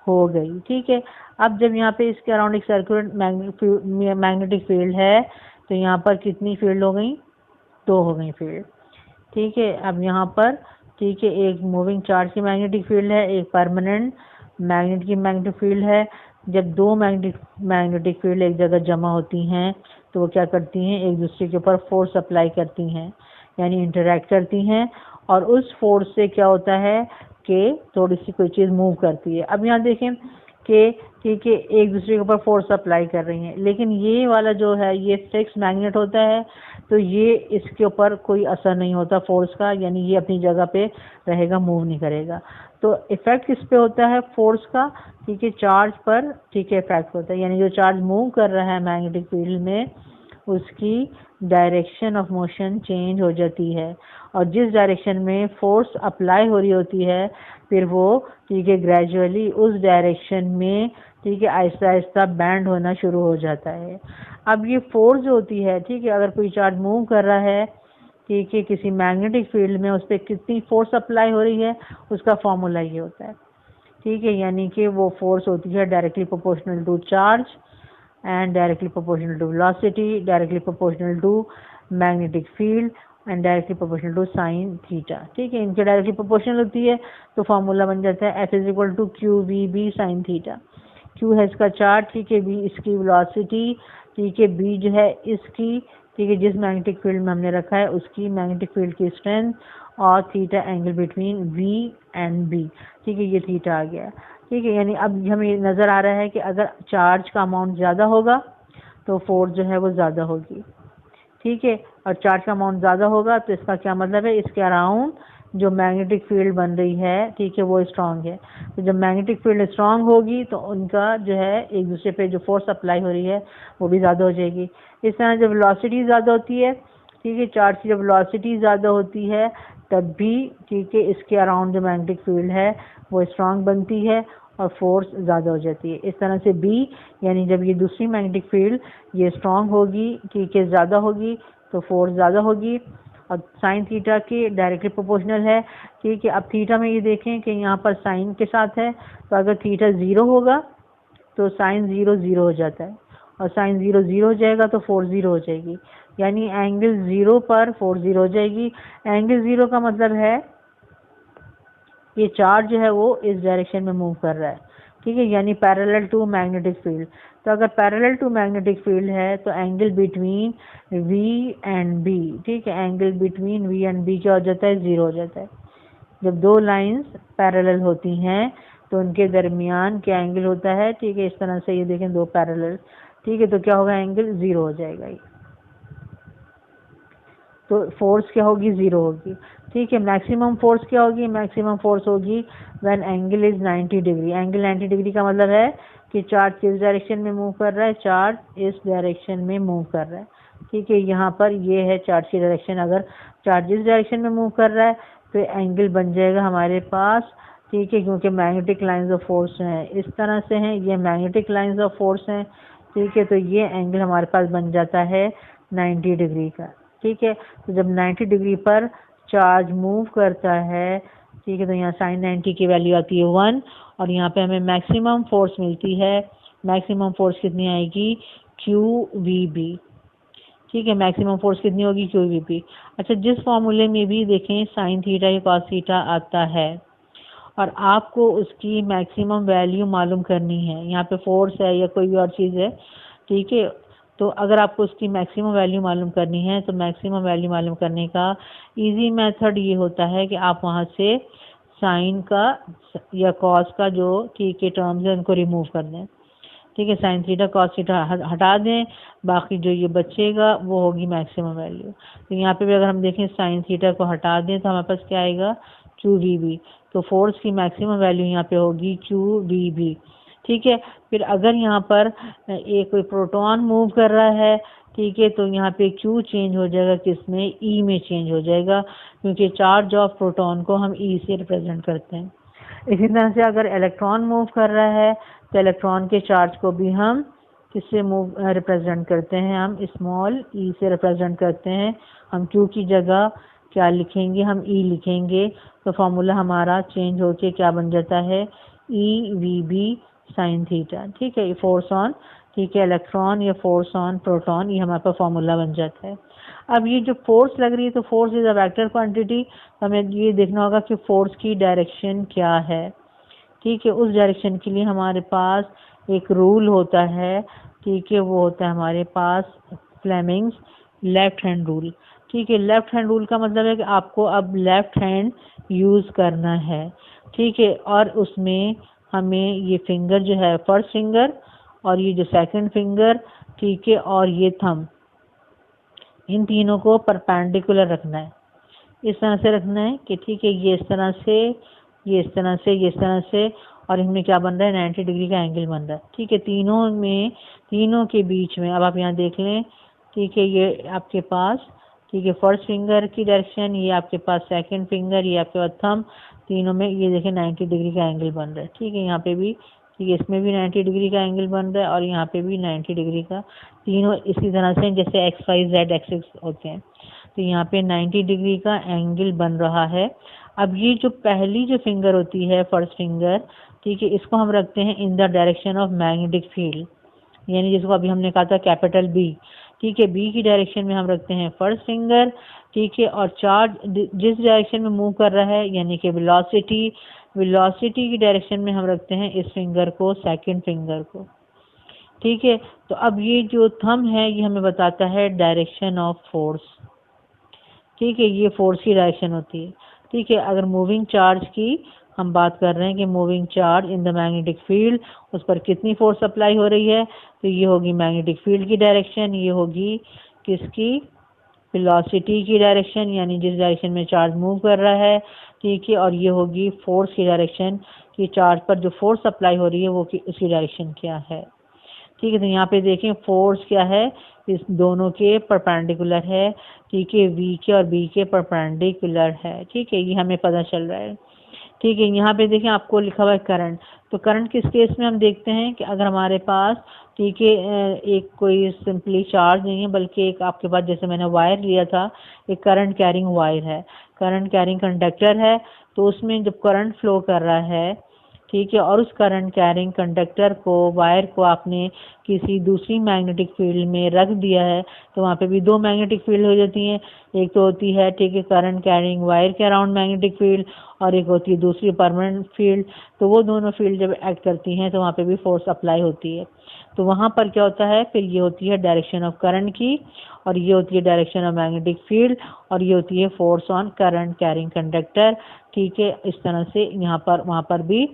हो गई। ठीक है, अब जब यहाँ पे इसके अराउंड एक सर्कुलर मैग्नेटिक फील्ड है तो यहाँ पर कितनी फील्ड हो गई, 2 हो गई फील्ड। ठीक है, अब यहाँ पर, ठीक है, एक मूविंग चार्ज की मैग्नेटिक फील्ड है, एक परमानेंट मैग्नेट की मैग्नेटिक फील्ड है। जब दो मैग्नेटिक फील्ड एक जगह जमा होती हैं तो वो क्या करती हैं, एक दूसरे के ऊपर फोर्स अप्लाई करती हैं, यानी इंटरैक्ट करती हैं। और उस फोर्स से क्या होता है कि थोड़ी सी कोई चीज़ मूव करती है। अब यहाँ देखें कि, ठीक है, एक दूसरे के ऊपर फोर्स अप्लाई कर रही हैं, लेकिन ये वाला जो है ये फिक्स मैग्नेट होता है, तो ये इसके ऊपर कोई असर नहीं होता फोर्स का, यानी ये अपनी जगह पे रहेगा, मूव नहीं करेगा। तो इफेक्ट किस पे होता है, फोर्स का, ठीक है, चार्ज पर, ठीक है, इफेक्ट होता है। यानी जो चार्ज मूव कर रहा है मैग्नेटिक फील्ड में, उसकी डायरेक्शन ऑफ मोशन चेंज हो जाती है और जिस डायरेक्शन में फोर्स अप्लाई हो रही होती है फिर वो, ठीक है, ग्रेजुअली उस डायरेक्शन में, ठीक है, आहिस्ता आहिस्ता बैंड होना शुरू हो जाता है। अब ये फोर्स जो होती है, ठीक है, अगर कोई चार्ज मूव कर रहा है, ठीक है, किसी मैग्नेटिक फील्ड में, उस पर कितनी फोर्स अप्लाई हो रही है, उसका फॉर्मूला ये होता है। ठीक है, यानी कि वो फोर्स होती है directly proportional to charge and directly proportional to velocity, directly proportional to magnetic field and directly proportional to sin theta। ठीक है, इनके डायरेक्टली प्रोपोर्शनल होती है तो फॉर्मूला बन जाता है F is equal to q v B sine theta. Q है इसका चार्ज, ठीक है, बी इसकी वेलोसिटी, ठीक है, बी जो है इसकी, ठीक है, जिस मैग्नेटिक फील्ड में हमने रखा है उसकी मैग्नेटिक फील्ड की स्ट्रेंथ, और theta angle between v and B. ठीक है, ये थीटा आ गया। ठीक है, यानी अब हमें नज़र आ रहा है कि अगर चार्ज का अमाउंट ज़्यादा होगा तो फोर्स जो है वो ज़्यादा होगी। ठीक है, और चार्ज का अमाउंट ज़्यादा होगा तो इसका क्या मतलब है, इसके अराउंड जो मैग्नेटिक फील्ड बन रही है, ठीक है, वो स्ट्रांग है। तो जब मैग्नेटिक फील्ड स्ट्रांग होगी तो उनका जो है एक दूसरे पे जो फोर्स अप्लाई हो रही है वो भी ज़्यादा हो जाएगी। इस तरह जब वेलोसिटी ज़्यादा होती है, ठीक है, चार्ज की जब वेलोसिटी ज़्यादा होती है तब भी, ठीक है, इसके अराउंड जो मैग्नेटिक फील्ड है वो स्ट्रांग बनती है और फोर्स ज़्यादा हो जाती है। इस तरह से बी, यानी जब ये दूसरी मैग्नेटिक फील्ड ये स्ट्रांग होगी, ठीक है, ज़्यादा होगी तो फोर्स ज़्यादा होगी और साइन थीटा के डायरेक्टली प्रोपोर्शनल है। ठीक है, अब थीटा में ये देखें कि यहाँ पर साइन के साथ है, तो अगर थीटा 0 होगा तो साइन 0 0 हो जाता है और साइन 0 0 हो जाएगा तो फोर्स 0 हो जाएगी, यानी एंगल 0 पर फोर्स 0 हो जाएगी। एंगल 0 का मतलब है ये चार्ज जो है वो इस डायरेक्शन में मूव कर रहा है। ठीक है, यानी पैरेलल टू मैग्नेटिक फील्ड। तो अगर पैरेलल टू मैग्नेटिक फील्ड है तो angle between v and B, ठीक है, angle between v and B क्या हो जाता है, 0 हो जाता है। जब दो लाइंस पैरेलल होती हैं तो उनके दरमियान क्या एंगल होता है, ठीक है, इस तरह से ये देखें दो पैरेलल, ठीक है, तो क्या होगा, एंगल 0 हो जाएगा ये, तो फोर्स क्या होगी, 0 होगी। ठीक है, मैक्सिमम फोर्स क्या होगी, मैक्सिमम फोर्स होगी when angle is 90 degree. Angle 90 degree का मतलब है कि चार्ज किस डायरेक्शन में मूव कर रहा है, चार्ज इस डायरेक्शन में मूव कर रहा है। ठीक है, यहाँ पर ये है चार्ज की डायरेक्शन। अगर चार्ज इस डायरेक्शन में मूव कर रहा है तो एंगल बन जाएगा हमारे पास, ठीक है, क्योंकि मैग्नेटिक लाइंस ऑफ फोर्स हैं इस तरह से हैं, ये मैग्नेटिक लाइंस ऑफ फोर्स हैं। ठीक है, तो ये एंगल हमारे पास बन जाता है 90 डिग्री का। ठीक है, तो जब 90 डिग्री पर चार्ज मूव करता है, ठीक है, तो यहाँ sin 90 की वैल्यू आती है 1 और यहाँ पे हमें मैक्सिमम फोर्स मिलती है। मैक्सिमम फोर्स कितनी आएगी, QVB। ठीक है, मैक्सिमम फोर्स कितनी होगी, QVB। अच्छा, जिस फॉर्मूले में भी देखें साइन थीटा या कॉस थीटा आता है और आपको उसकी मैक्सिमम वैल्यू मालूम करनी है, यहाँ पे फोर्स है या कोई भी और चीज़ है, ठीक है, तो अगर आपको उसकी मैक्सिमम वैल्यू मालूम करनी है तो मैक्सिमम वैल्यू मालूम करने का इजी मेथड ये होता है कि आप वहाँ से साइन का या कॉस का जो ठीक है टर्म्स है उनको रिमूव कर दें। ठीक है, साइन थीटा कॉस थीटा हटा दें, बाकी जो ये बचेगा वो होगी मैक्सिमम वैल्यू। तो यहाँ पे भी अगर हम देखें साइन थीटा को हटा दें तो हमारे पास क्या आएगा, QVB। तो फोर्स की मैक्सिमम वैल्यू यहाँ पे होगी QVB। ठीक है, फिर अगर यहाँ पर एक कोई प्रोटॉन मूव कर रहा है, ठीक है, तो यहाँ पे Q चेंज हो जाएगा किसमें, E में चेंज हो जाएगा, क्योंकि चार्ज ऑफ प्रोटॉन को हम E से रिप्रेजेंट करते हैं। इसी तरह से अगर इलेक्ट्रॉन मूव कर रहा है तो इलेक्ट्रॉन के चार्ज को भी हम किससे मूव रिप्रेजेंट करते हैं, हम स्मॉल e से रिप्रेजेंट करते हैं। हम Q की जगह क्या लिखेंगे, हम E लिखेंगे, तो फॉर्मूला हमारा चेंज होके क्या बन जाता है, EVB साइन थीटा। ठीक है, फोर्स ऑन, ठीक है, इलेक्ट्रॉन या फोर्स ऑन प्रोटॉन, ये हमारे पास फॉर्मूला बन जाता है। अब ये जो फोर्स लग रही है तो force is a vector quantity, हमें ये देखना होगा कि फोर्स की डायरेक्शन क्या है। ठीक है, उस डायरेक्शन के लिए हमारे पास एक रूल होता है, ठीक है, वो होता है हमारे पास फ्लेमिंग्स लेफ्ट हैंड रूल। ठीक है, लेफ्ट हैंड रूल का मतलब है कि आपको अब लेफ्ट हैंड यूज़ करना है। ठीक है, और उसमें हमें ये फिंगर जो है फर्स्ट फिंगर और ये जो सेकंड फिंगर, ठीक है, और ये थंब, इन तीनों को परपेंडिकुलर रखना है। इस तरह से रखना है कि ठीक है, ये इस तरह से, ये इस तरह से, ये इस तरह से, और इनमें क्या बन रहा है, 90 डिग्री का एंगल बन रहा है। ठीक है, तीनों में, तीनों के बीच में, अब आप यहाँ देख लें, ठीक है, ये आपके पास, ठीक है, फर्स्ट फिंगर की डायरेक्शन, ये आपके पास सेकंड फिंगर, ये आपके पास थंब, तीनों में ये देखें 90 डिग्री का एंगल बन रहा है। ठीक है, यहाँ पे भी, ठीक है, इसमें भी 90 डिग्री का एंगल बन रहा है और यहाँ पे भी 90 डिग्री का, तीनों इसी तरह से जैसे XYZ एक्सिस होते हैं, तो यहाँ पे 90 डिग्री का एंगल बन रहा है। अब ये जो पहली जो फिंगर होती है फर्स्ट फिंगर, ठीक है, इसको हम रखते हैं in the direction of magnetic field, यानी जिसको अभी हमने कहा था कैपिटल B। ठीक है, B की डायरेक्शन में हम रखते हैं फर्स्ट फिंगर। ठीक है, और चार्ज जिस डायरेक्शन में मूव कर रहा है यानी कि वेलोसिटी, वेलोसिटी की डायरेक्शन में हम रखते हैं इस फिंगर को, सेकंड फिंगर को। ठीक है, तो अब ये जो थंब है ये हमें बताता है डायरेक्शन ऑफ फोर्स। ठीक है, ये फोर्स की डायरेक्शन होती है। ठीक है, अगर मूविंग चार्ज की हम बात कर रहे हैं कि moving charge in the magnetic field, उस पर कितनी फोर्स अप्लाई हो रही है, तो ये होगी मैग्नेटिक फील्ड की डायरेक्शन, ये होगी किसकी, वेलोसिटी की डायरेक्शन, यानी जिस डायरेक्शन में चार्ज मूव कर रहा है। ठीक है, और ये होगी फोर्स की डायरेक्शन, कि चार्ज पर जो फोर्स अप्लाई हो रही है वो उसकी डायरेक्शन क्या है। ठीक है, तो यहाँ पे देखें फोर्स क्या है, इस दोनों के परपेंडिकुलर है। ठीक है, V के और B के परपेंडिकुलर है। ठीक है, ये हमें पता चल रहा है। ठीक है, यहाँ पे देखें आपको लिखा हुआ है करंट, तो करंट किस केस में हम देखते हैं कि अगर हमारे पास, ठीक है, एक कोई सिंपली चार्ज नहीं है बल्कि एक आपके पास, जैसे मैंने वायर लिया था, एक करंट कैरिंग वायर है, करंट कैरिंग कंडक्टर है, तो उसमें जब करंट फ्लो कर रहा है, ठीक है, और उस करंट कैरिंग कंडक्टर को, वायर को आपने किसी दूसरी मैग्नेटिक फील्ड में रख दिया है, तो वहाँ पे भी दो मैग्नेटिक फील्ड हो जाती हैं। एक तो होती है, ठीक है, करंट कैरिंग वायर के अराउंड मैग्नेटिक फील्ड, और एक होती है दूसरी परमानेंट फील्ड। तो वो दोनों फील्ड जब एक्ट करती हैं तो वहाँ पे भी फोर्स अप्लाई होती है। तो वहाँ पर क्या होता है, फिर ये होती है डायरेक्शन ऑफ करंट की, और ये होती है डायरेक्शन ऑफ मैग्नेटिक फील्ड, और ये होती है force on current carrying conductor. ठीक है, इस तरह से यहाँ पर, वहाँ पर भी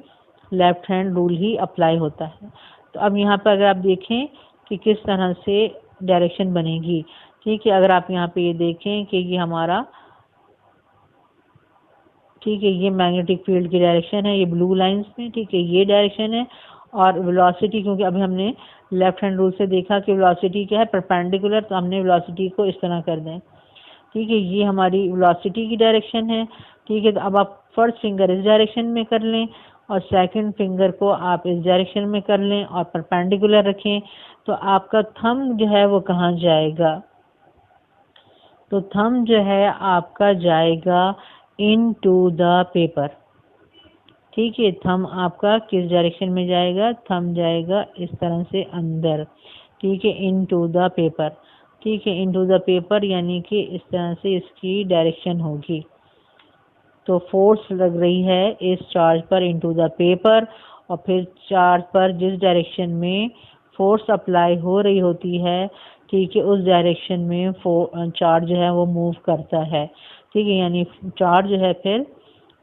लेफ्ट हैंड रूल ही अप्लाई होता है। तो अब यहाँ पर अगर आप देखें कि किस तरह से डायरेक्शन बनेगी। ठीक है, अगर आप यहाँ पे ये देखें कि ये हमारा, ठीक है, ये मैग्नेटिक फील्ड की डायरेक्शन है, ये ब्लू लाइंस में, ठीक है, ये डायरेक्शन है, और वेलोसिटी, क्योंकि अभी हमने लेफ्ट हैंड रूल से देखा कि वेलोसिटी क्या है, परपेंडिकुलर, तो हमने वेलोसिटी को इस तरह कर दें। ठीक है, ये हमारी वेलोसिटी की डायरेक्शन है। ठीक है, तो अब आप फर्स्ट फिंगर इस डायरेक्शन में कर लें और सेकंड फिंगर को आप इस डायरेक्शन में कर लें और परपेंडिकुलर रखें। तो आपका थंब जो है वो कहाँ जाएगा, तो थंब जो है आपका जाएगा इनटू द पेपर। ठीक है, थंब आपका किस डायरेक्शन में जाएगा, थंब जाएगा इस तरह से अंदर। ठीक है, इनटू द पेपर। ठीक है, इनटू द पेपर यानी कि इस तरह से इसकी डायरेक्शन होगी। तो फोर्स लग रही है इस चार्ज पर इनटू द पेपर, और फिर चार्ज पर जिस डायरेक्शन में फोर्स अप्लाई हो रही होती है, ठीक है, उस डायरेक्शन में चार्ज जो है वो मूव करता है। ठीक है, यानी चार्ज जो है फिर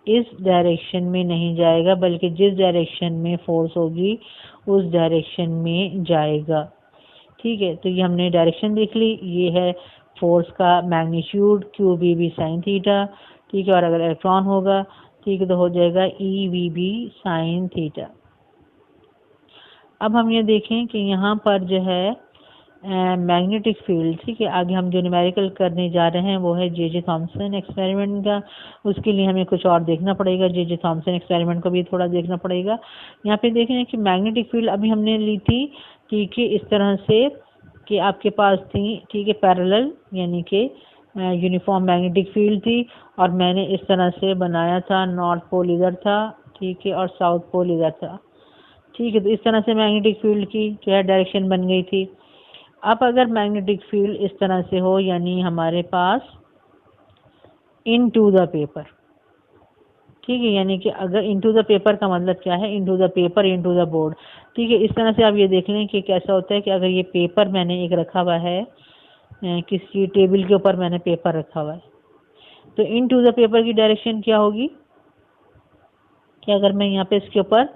इस डायरेक्शन में नहीं जाएगा, बल्कि जिस डायरेक्शन में फोर्स होगी उस डायरेक्शन में जाएगा। ठीक है, तो ये हमने डायरेक्शन देख ली। ये है फोर्स का मैग्नीट्यूड QBB sin थीटा। ठीक है, और अगर इलेक्ट्रॉन होगा, ठीक है, तो हो जाएगा EVB sin थीटा। अब हम ये देखें कि यहाँ पर जो है मैग्नेटिक फील्ड। ठीक है, आगे हम जो न्यूमेरिकल करने जा रहे हैं वो है J.J. थॉमसन एक्सपेरिमेंट का। उसके लिए हमें कुछ और देखना पड़ेगा, J.J. थॉमसन एक्सपेरिमेंट को भी थोड़ा देखना पड़ेगा। यहाँ पे देखें कि मैग्नेटिक फील्ड अभी हमने ली थी, ठीक है, इस तरह से कि आपके पास थी, ठीक है, पैरेलल, यानी कि यूनिफॉर्म मैग्नेटिक फील्ड थी, और मैंने इस तरह से बनाया था, नॉर्थ पोल इधर था, ठीक है, और साउथ पोल इधर था। ठीक है, तो इस तरह से मैग्नेटिक फील्ड की जो है डायरेक्शन बन गई थी। अब अगर मैग्नेटिक फील्ड इस तरह से हो, यानी हमारे पास इनटू द पेपर। ठीक है, यानी कि अगर इनटू द पेपर का मतलब क्या है, into the paper, into the board. ठीक है, इस तरह से आप ये देख लें कि कैसा होता है कि अगर ये पेपर मैंने एक रखा हुआ है, किसी टेबल के ऊपर मैंने पेपर रखा हुआ है, तो इनटू द पेपर की डायरेक्शन क्या होगी कि अगर मैं यहाँ पे इसके ऊपर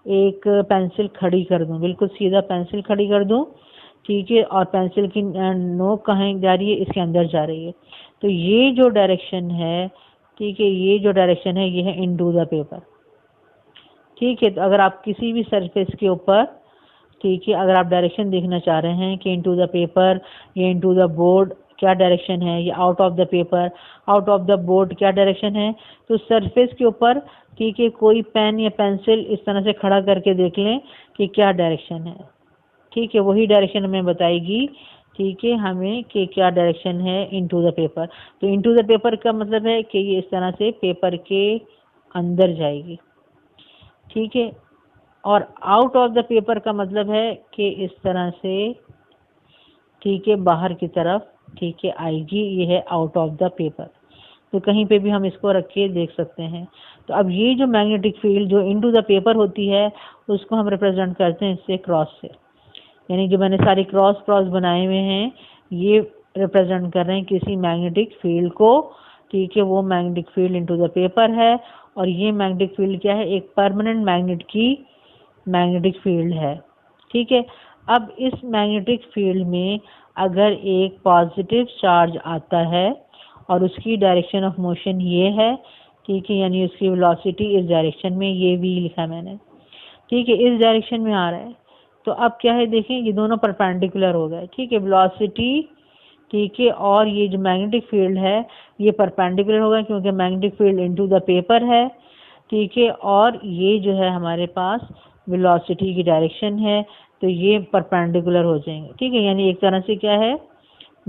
एक पेंसिल खड़ी कर दूं, बिल्कुल सीधा पेंसिल खड़ी कर दूं, ठीक है, और पेंसिल की नोक कहाँ जा रही है, इसके अंदर जा रही है, तो ये जो डायरेक्शन है, ठीक है, ये जो डायरेक्शन है ये है इनटू द पेपर। ठीक है, तो अगर आप किसी भी सरफेस के ऊपर, ठीक है, अगर आप डायरेक्शन देखना चाह रहे हैं कि इनटू द पेपर या इनटू द बोर्ड क्या डायरेक्शन है, या out of the paper, out of the board क्या डायरेक्शन है, तो सरफेस के ऊपर, ठीक है, कोई पेन या पेंसिल इस तरह से खड़ा करके देख लें कि क्या डायरेक्शन है। ठीक है, वही डायरेक्शन हमें बताएगी, ठीक है, हमें कि क्या डायरेक्शन है इनटू द पेपर। तो इनटू द पेपर का मतलब है कि ये इस तरह से पेपर के अंदर जाएगी। ठीक है, और आउट ऑफ द पेपर का मतलब है कि इस तरह से, ठीक है, बाहर की तरफ, ठीक है, आएगी। ये है आउट ऑफ द पेपर। तो कहीं पे भी हम इसको रख के देख सकते हैं। तो अब ये जो मैग्नेटिक फील्ड जो इनटू द पेपर होती है, उसको हम रिप्रेजेंट करते हैं इससे क्रॉस से, यानी जो मैंने सारे क्रॉस क्रॉस बनाए हुए हैं ये रिप्रेजेंट कर रहे हैं किसी मैग्नेटिक फील्ड को। ठीक है, वो magnetic field into the paper है, और ये मैग्नेटिक फील्ड क्या है, एक परमानेंट मैग्नेट की मैग्नेटिक फील्ड है। ठीक है, अब इस मैग्नेटिक फील्ड में अगर एक पॉजिटिव चार्ज आता है और उसकी डायरेक्शन ऑफ मोशन ये है, ठीक है, यानी उसकी वेलोसिटी इस डायरेक्शन में, ये भी लिखा मैंने, ठीक है, इस डायरेक्शन में आ रहा है, तो अब क्या है, देखें ये दोनों परपेंडिकुलर हो गए। ठीक है, वेलोसिटी, ठीक है, और ये जो मैग्नेटिक फील्ड है ये परपेंडिकुलर होगा क्योंकि magnetic field into the paper है। ठीक है, और ये जो है हमारे पास वेलोसिटी की डायरेक्शन है, तो ये परपेंडिकुलर हो जाएंगे। ठीक है, यानी एक तरह से क्या है,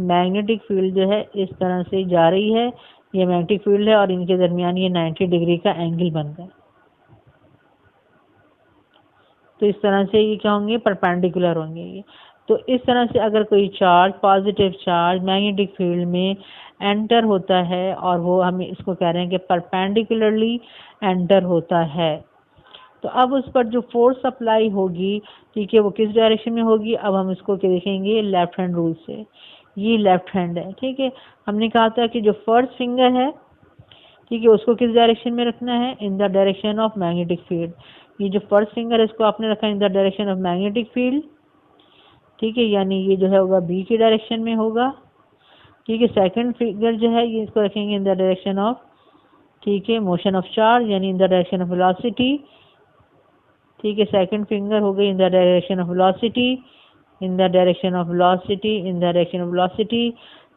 मैग्नेटिक फील्ड जो है इस तरह से जा रही है, ये मैग्नेटिक फील्ड है और इनके दरमियान ये 90 डिग्री का एंगल बन गया। तो इस तरह से ये क्या होंगे, परपेंडिकुलर होंगे ये। तो इस तरह से अगर कोई charge, positive charge magnetic field में एंटर होता है और वो हमें इसको कह रहे हैं कि परपेंडिकुलरली एंटर होता है, तो अब उस पर जो फोर्स अप्लाई होगी, ठीक है, वो किस डायरेक्शन में होगी। अब हम इसको क्या देखेंगे, लेफ्ट हैंड रूल से। ये लेफ्ट हैंड है। ठीक है, हमने कहा था कि जो फर्स्ट फिंगर है, ठीक है, उसको किस डायरेक्शन में रखना है, in the direction of magnetic field. ये जो फर्स्ट फिंगर है इसको आपने रखा in the direction of magnetic field. ठीक है, यानी ये जो है होगा बी की डायरेक्शन में होगा। ठीक है, सेकंड फिंगर जो है ये इसको रखेंगे इन द डायरेक्शन ऑफ, ठीक है, मोशन ऑफ चार्ज, यानी in the direction of velocity. ठीक है। सेकंड फिंगर हो गई in the direction of velocity, in the direction of velocity, in the direction of velocity,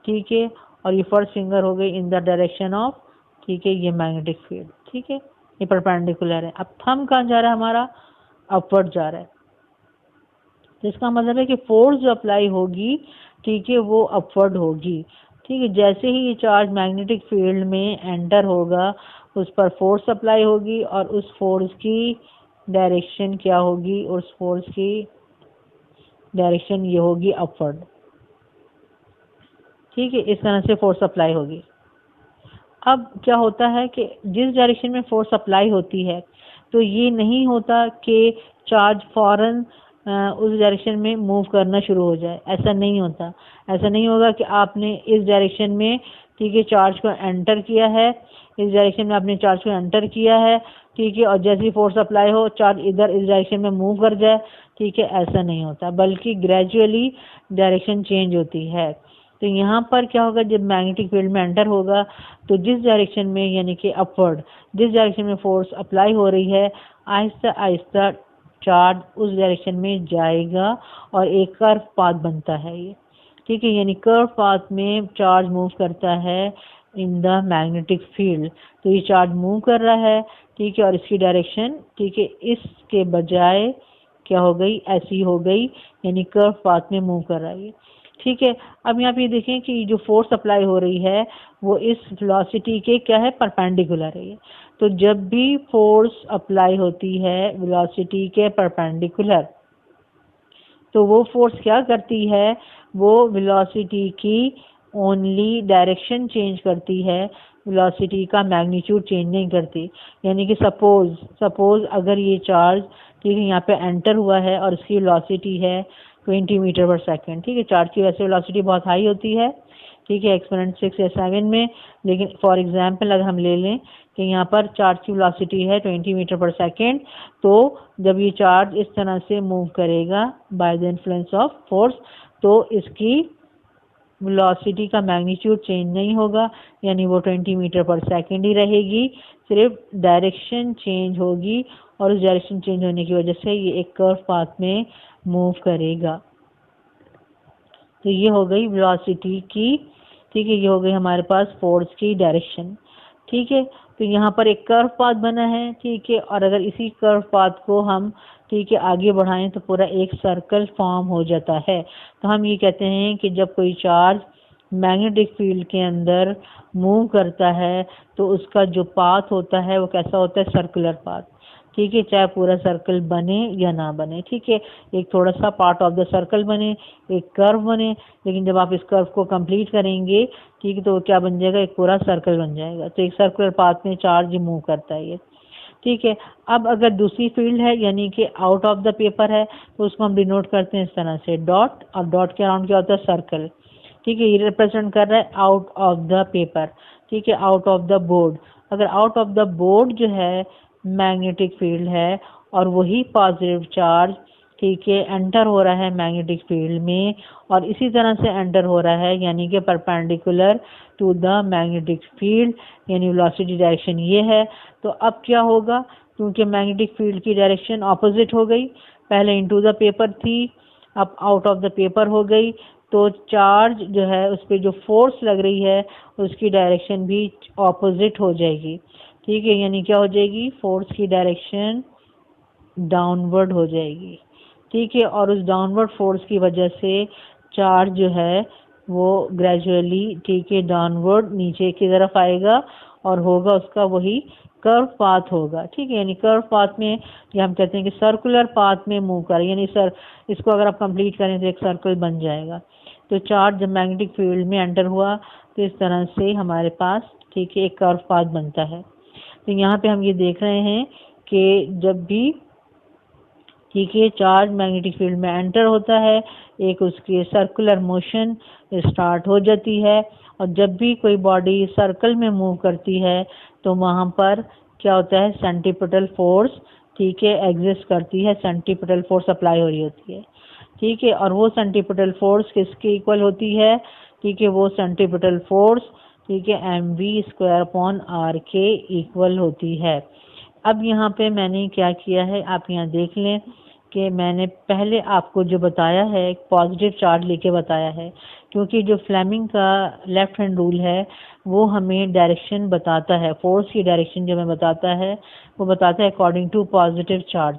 ठीक है। और ये फर्स्ट फिंगर हो गई इन द डायरेक्शन ऑफ, ठीक है, ये मैग्नेटिक फील्ड, ठीक है, ये परपेंडिकुलर है। अब थंब कहाँ जा रहा है हमारा, अपवर्ड जा रहा है। तो इसका मतलब है कि फोर्स जो अप्लाई होगी, ठीक है, वो अपवर्ड होगी, ठीक है। जैसे ही ये चार्ज मैग्नेटिक फील्ड में एंटर होगा, उस पर फोर्स अप्लाई होगी और उस फोर्स की डायरेक्शन क्या होगी, उस फोर्स की डायरेक्शन ये होगी अपवर्ड, ठीक है। इस तरह से फोर्स अप्लाई होगी। अब क्या होता है कि जिस डायरेक्शन में फोर्स अप्लाई होती है, तो ये नहीं होता कि चार्ज फौरन उस डायरेक्शन में मूव करना शुरू हो जाए, ऐसा नहीं होता। ऐसा नहीं होगा कि आपने इस डायरेक्शन में, ठीक है, चार्ज को एंटर किया है, इस डायरेक्शन में आपने चार्ज को एंटर किया है, ठीक है, और जैसे ही फोर्स अप्लाई हो चार्ज इधर इस डायरेक्शन में मूव कर जाए, ठीक है, ऐसा नहीं होता, बल्कि ग्रेजुअली डायरेक्शन चेंज होती है। तो यहाँ पर क्या होगा, जब मैग्नेटिक फील्ड में एंटर होगा, तो जिस डायरेक्शन में, यानी कि अपवर्ड, जिस डायरेक्शन में फोर्स अप्लाई हो रही है, आहिस्ता आहिस्ता चार्ज उस डायरेक्शन में जाएगा और एक कर्व पाथ बनता है ये, ठीक है। यानी कर्व पाथ में चार्ज मूव करता है इन द मैग्नेटिक फील्ड। तो ये चार्ज मूव कर रहा है, ठीक है, और इसकी डायरेक्शन, ठीक है, इसके बजाय क्या हो गई, ऐसी हो गई, यानी कर्व पाथ में मूव कर रहा है, ठीक है। अब यहाँ पे देखें कि जो फोर्स अप्लाई हो रही है वो इस वेलोसिटी के क्या है, परपेंडिकुलर है। तो जब भी फोर्स अप्लाई होती है वेलोसिटी के परपेंडिकुलर, तो वो फोर्स क्या करती है, वो वेलोसिटी की ओनली डायरेक्शन चेंज करती है, वेलोसिटी का मैग्नीट्यूड चेंज नहीं करती। यानी कि सपोज अगर ये चार्ज, ठीक है, यहाँ पे एंटर हुआ है और इसकी वेलोसिटी है 20 मीटर पर सेकेंड, ठीक है। चार्ज की वैसे वेलोसिटी बहुत हाई होती है, ठीक है, एक्सपोनेंट 6 या 7 में, लेकिन फॉर एग्जांपल अगर हम ले लें कि यहाँ पर चार्ज की वेलोसिटी है 20 मीटर पर सेकेंड, तो जब ये चार्ज इस तरह से मूव करेगा by the influence of force, तो इसकी वेलोसिटी का मैग्नीट्यूड चेंज नहीं होगा, यानी वो 20 मीटर पर सेकेंड ही रहेगी, सिर्फ डायरेक्शन चेंज होगी, और उस डायरेक्शन चेंज होने की वजह से ये एक कर्व पाथ में मूव करेगा। तो ये हो गई वेलोसिटी की, ठीक है, ये हो गई हमारे पास फोर्स की डायरेक्शन, ठीक है। तो यहाँ पर एक कर्व पाथ बना है, ठीक है, और अगर इसी कर्व पाथ को हम, ठीक है, आगे बढ़ाएं तो पूरा एक सर्कल फॉर्म हो जाता है। तो हम ये कहते हैं कि जब कोई चार्ज मैग्नेटिक फील्ड के अंदर मूव करता है तो उसका जो पाथ होता है वो कैसा होता है, सर्कुलर पाथ, ठीक है, चाहे पूरा सर्कल बने या ना बने, ठीक है। एक थोड़ा सा पार्ट ऑफ द सर्कल बने, एक कर्व बने, लेकिन जब आप इस कर्व को कंप्लीट करेंगे, ठीक है, तो क्या बन जाएगा, एक पूरा सर्कल बन जाएगा। तो एक सर्कुलर पाथ में चार्ज मूव करता है ये, ठीक है। अब अगर दूसरी फील्ड है, यानी कि आउट ऑफ द पेपर है, तो उसको हम डिनोट करते हैं इस तरह से, डॉट, और डॉट के अराउंड क्या होता है, सर्कल, ठीक है। ये रिप्रेजेंट कर रहा है आउट ऑफ द पेपर, ठीक है, आउट ऑफ द बोर्ड। अगर आउट ऑफ द बोर्ड जो है मैग्नेटिक फील्ड है और वही पॉजिटिव चार्ज, ठीक है, एंटर हो रहा है मैग्नेटिक फील्ड में और इसी तरह से एंटर हो रहा है, यानी कि perpendicular to the magnetic field, यानी वेलोसिटी डायरेक्शन ये है। तो अब क्या होगा, क्योंकि मैग्नेटिक फील्ड की डायरेक्शन ऑपोजिट हो गई, पहले इनटू द पेपर थी, अब आउट ऑफ द पेपर हो गई, तो चार्ज जो है उस पर जो फोर्स लग रही है उसकी डायरेक्शन भी ऑपोजिट हो जाएगी, ठीक है। यानी क्या हो जाएगी, फोर्स की डायरेक्शन डाउनवर्ड हो जाएगी, ठीक है, और उस डाउनवर्ड फोर्स की वजह से चार्ज जो है वो ग्रेजुअली, ठीक है, डाउनवर्ड नीचे की तरफ आएगा और होगा उसका वही कर्व पाथ होगा, ठीक है। यानी कर्व पाथ में ये हम कहते हैं कि सर्कुलर पाथ में मूव करें, यानी सर इसको अगर आप कंप्लीट करें तो एक सर्कल बन जाएगा। तो चार्ज जब मैग्नेटिक फील्ड में एंटर हुआ तो इस तरह से हमारे पास, ठीक है, एक कर्व पाथ बनता है। तो यहाँ पे हम ये देख रहे हैं कि जब भी, ठीक है, चार्ज मैग्नेटिक फील्ड में एंटर होता है, एक उसकी सर्कुलर मोशन स्टार्ट हो जाती है, और जब भी कोई बॉडी सर्कल में मूव करती है तो वहाँ पर क्या होता है, सेंट्रीपिटल फोर्स, ठीक है, एग्जिस्ट करती है, सेंट्रीपिटल फोर्स अप्लाई हो रही होती है, ठीक है। और वो सेंट्रीपिटल फोर्स किसके इक्वल होती है, ठीक है, वो सेंट्रीपिटल फोर्स, ठीक है, mv² अपॉन r के इक्वल होती है, अब यहाँ पे मैंने क्या किया है, आप यहाँ देख लें कि मैंने पहले आपको जो बताया है एक पॉजिटिव चार्ज लेके बताया है, क्योंकि जो फ्लेमिंग का लेफ्ट हैंड रूल है वो हमें डायरेक्शन बताता है, फोर्स की डायरेक्शन जो हमें बताता है वो बताता है अकॉर्डिंग टू पॉजिटिव चार्ज।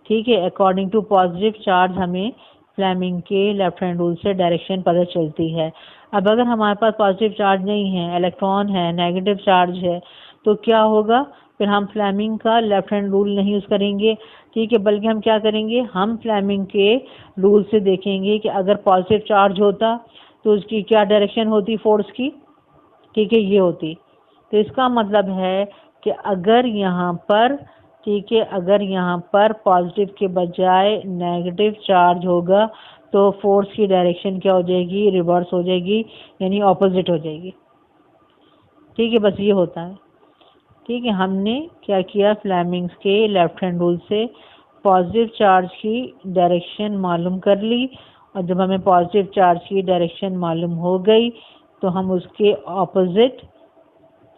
ठीक है, अकॉर्डिंग टू पॉजिटिव चार्ज हमें फ्लेमिंग के लेफ्ट हैंड रूल से डायरेक्शन पता चलती है। अब अगर हमारे पास पॉजिटिव चार्ज नहीं है, इलेक्ट्रॉन है, नेगेटिव चार्ज है, तो क्या होगा, फिर हम फ्लेमिंग का लेफ्ट हैंड रूल नहीं यूज करेंगे। ठीक है, बल्कि हम क्या करेंगे, हम फ्लेमिंग के रूल से देखेंगे कि अगर पॉजिटिव चार्ज होता तो उसकी क्या डायरेक्शन होती फोर्स की। ठीक है, ये होती। तो इसका मतलब है कि अगर यहाँ पर, ठीक है, अगर यहाँ पर पॉजिटिव के बजाय नेगेटिव चार्ज होगा तो फोर्स की डायरेक्शन क्या हो जाएगी, रिवर्स हो जाएगी, यानी ऑपोजिट हो जाएगी। ठीक है, बस ये होता है। ठीक है, हमने क्या किया, फ्लेमिंग्स के लेफ्ट हैंड रूल से पॉजिटिव चार्ज की डायरेक्शन मालूम कर ली, और जब हमें पॉजिटिव चार्ज की डायरेक्शन मालूम हो गई तो हम उसके ऑपोजिट,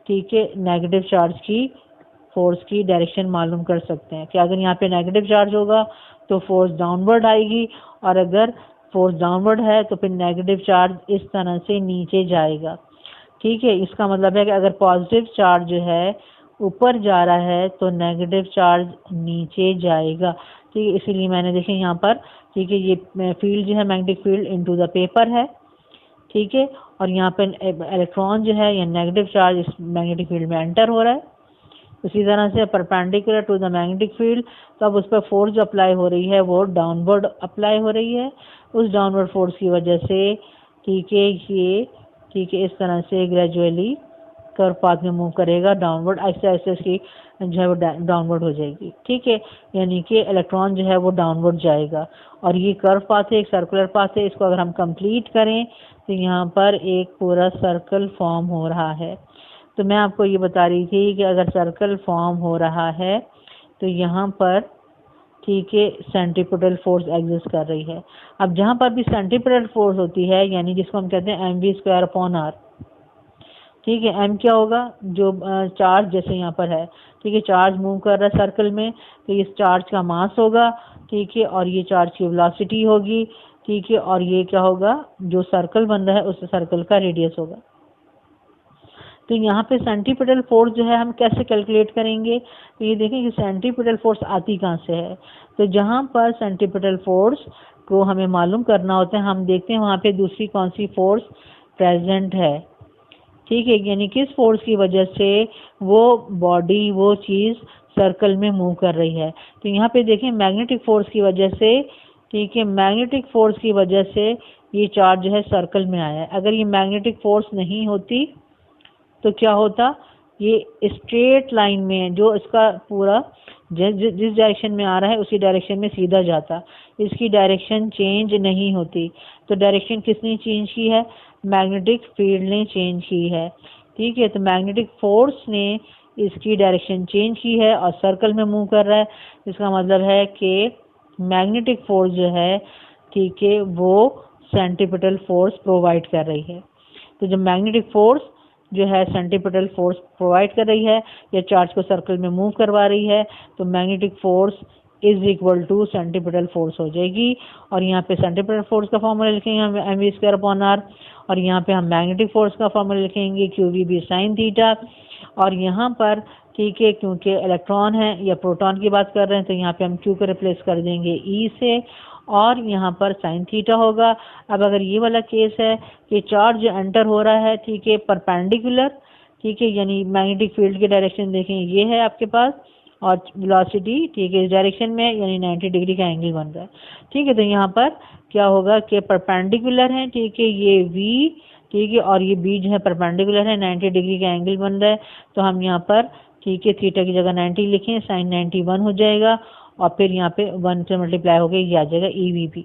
ठीक है, नेगेटिव चार्ज की फोर्स की डायरेक्शन मालूम कर सकते हैं कि अगर यहाँ पे नेगेटिव चार्ज होगा तो फोर्स डाउनवर्ड आएगी, और अगर फोर्स डाउनवर्ड है तो फिर नेगेटिव चार्ज इस तरह से नीचे जाएगा। ठीक है, इसका मतलब है कि अगर पॉजिटिव चार्ज जो है ऊपर जा रहा है तो नेगेटिव चार्ज नीचे जाएगा। ठीक है, इसीलिए मैंने देखे यहाँ पर, ठीक है, ये फील्ड जो है magnetic field into the paper है। ठीक है, और यहाँ पे इलेक्ट्रॉन जो है या नेगेटिव चार्ज इस मैग्नेटिक फील्ड में एंटर हो रहा है। उसी तरह से perpendicular to the magnetic field, तो अब उस पर फोर्स जो अप्लाई हो रही है वो डाउनवर्ड अप्लाई हो रही है। उस डाउनवर्ड फोर्स की वजह से, ठीक है, ये, ठीक है, इस तरह से ग्रेजुअली कर्व पाथ में मूव करेगा डाउनवर्ड, ऐसे ऐसे इसकी जो है वो डाउनवर्ड हो जाएगी। ठीक है, यानी कि इलेक्ट्रॉन जो है वो डाउनवर्ड जाएगा, और ये कर्व पाथ है, एक सर्कुलर पाथ है। इसको अगर हम कंप्लीट करें तो यहाँ पर एक पूरा सर्कल फॉर्म हो रहा है। तो मैं आपको ये बता रही थी कि अगर सर्कल फॉर्म हो रहा है तो यहाँ पर, ठीक है, सेंट्रीपिटल फोर्स एग्जिस्ट कर रही है। अब जहाँ पर भी सेंट्रीपिटल फोर्स होती है, यानी जिसको हम कहते हैं mv²/r, ठीक है, m क्या होगा, जो चार्ज जैसे यहाँ पर है, ठीक है, चार्ज मूव कर रहा है सर्कल में, तो इस चार्ज का मास होगा। ठीक है, और ये चार्ज की वेलोसिटी होगी। ठीक है, और ये क्या होगा, जो सर्कल बन रहा है उस सर्कल का रेडियस होगा। तो यहाँ पे सेंट्रीपिटल फोर्स जो है हम कैसे कैलकुलेट करेंगे, तो ये देखें कि सेंट्रीपिटल फोर्स आती कहाँ से है। तो जहाँ पर सेंट्रीपिटल फोर्स को हमें मालूम करना होता है, हम देखते हैं वहाँ पे दूसरी कौन सी फोर्स प्रेजेंट है। ठीक है, यानी किस फोर्स की वजह से वो बॉडी, वो चीज़ सर्कल में मूव कर रही है। तो यहाँ पे देखें मैग्नेटिक फोर्स की वजह से, ठीक है, मैग्नेटिक फोर्स की वजह से ये चार्ज जो है सर्कल में आया है। अगर ये मैग्नेटिक फोर्स नहीं होती तो क्या होता, ये स्ट्रेट लाइन में जो इसका पूरा जिस डायरेक्शन में आ रहा है उसी डायरेक्शन में सीधा जाता, इसकी डायरेक्शन चेंज नहीं होती। तो डायरेक्शन किसने चेंज की है, मैग्नेटिक फील्ड ने चेंज की है। ठीक है, तो मैग्नेटिक फोर्स ने इसकी डायरेक्शन चेंज की है और सर्कल में मूव कर रहा है। इसका मतलब है कि मैग्नेटिक फोर्स जो है, ठीक है, वो सेंट्रीपिटल फोर्स प्रोवाइड कर रही है। तो जब मैग्नेटिक फोर्स जो है सेंट्रीपिटल फोर्स प्रोवाइड कर रही है या चार्ज को सर्कल में मूव करवा रही है, तो magnetic force is equal to centripetal force हो जाएगी। और यहाँ पे सेंट्रीपिटल फोर्स का फॉर्मूला लिखेंगे हम mv²/r, और यहाँ पे हम मैग्नेटिक फोर्स का फॉर्मूला लिखेंगे qvb sin थीटा। और यहाँ पर, ठीक है, क्योंकि इलेक्ट्रॉन है या प्रोटॉन की बात कर रहे हैं तो यहाँ पे हम q को रिप्लेस कर देंगे e से, और यहाँ पर साइन थीटा होगा। अब अगर ये वाला केस है कि चार्ज एंटर हो रहा है, ठीक है, परपेंडिकुलर, ठीक है, यानी मैग्नेटिक फील्ड की डायरेक्शन देखें ये है आपके पास, और वेलोसिटी, ठीक है, इस डायरेक्शन में, यानी 90 डिग्री का एंगल बन रहा है। ठीक है, तो यहाँ पर क्या होगा कि परपेंडिकुलर है, ठीक है, ये v, ठीक है, और ये b जो है परपेंडिकुलर है, 90 डिग्री का एंगल बन रहा है। तो हम यहाँ पर, ठीक है, थीटा की जगह 90 लिखें, साइन 91 हो जाएगा, और फिर यहाँ पे 1 से मल्टीप्लाई हो गया, ये आ जाएगा EVB।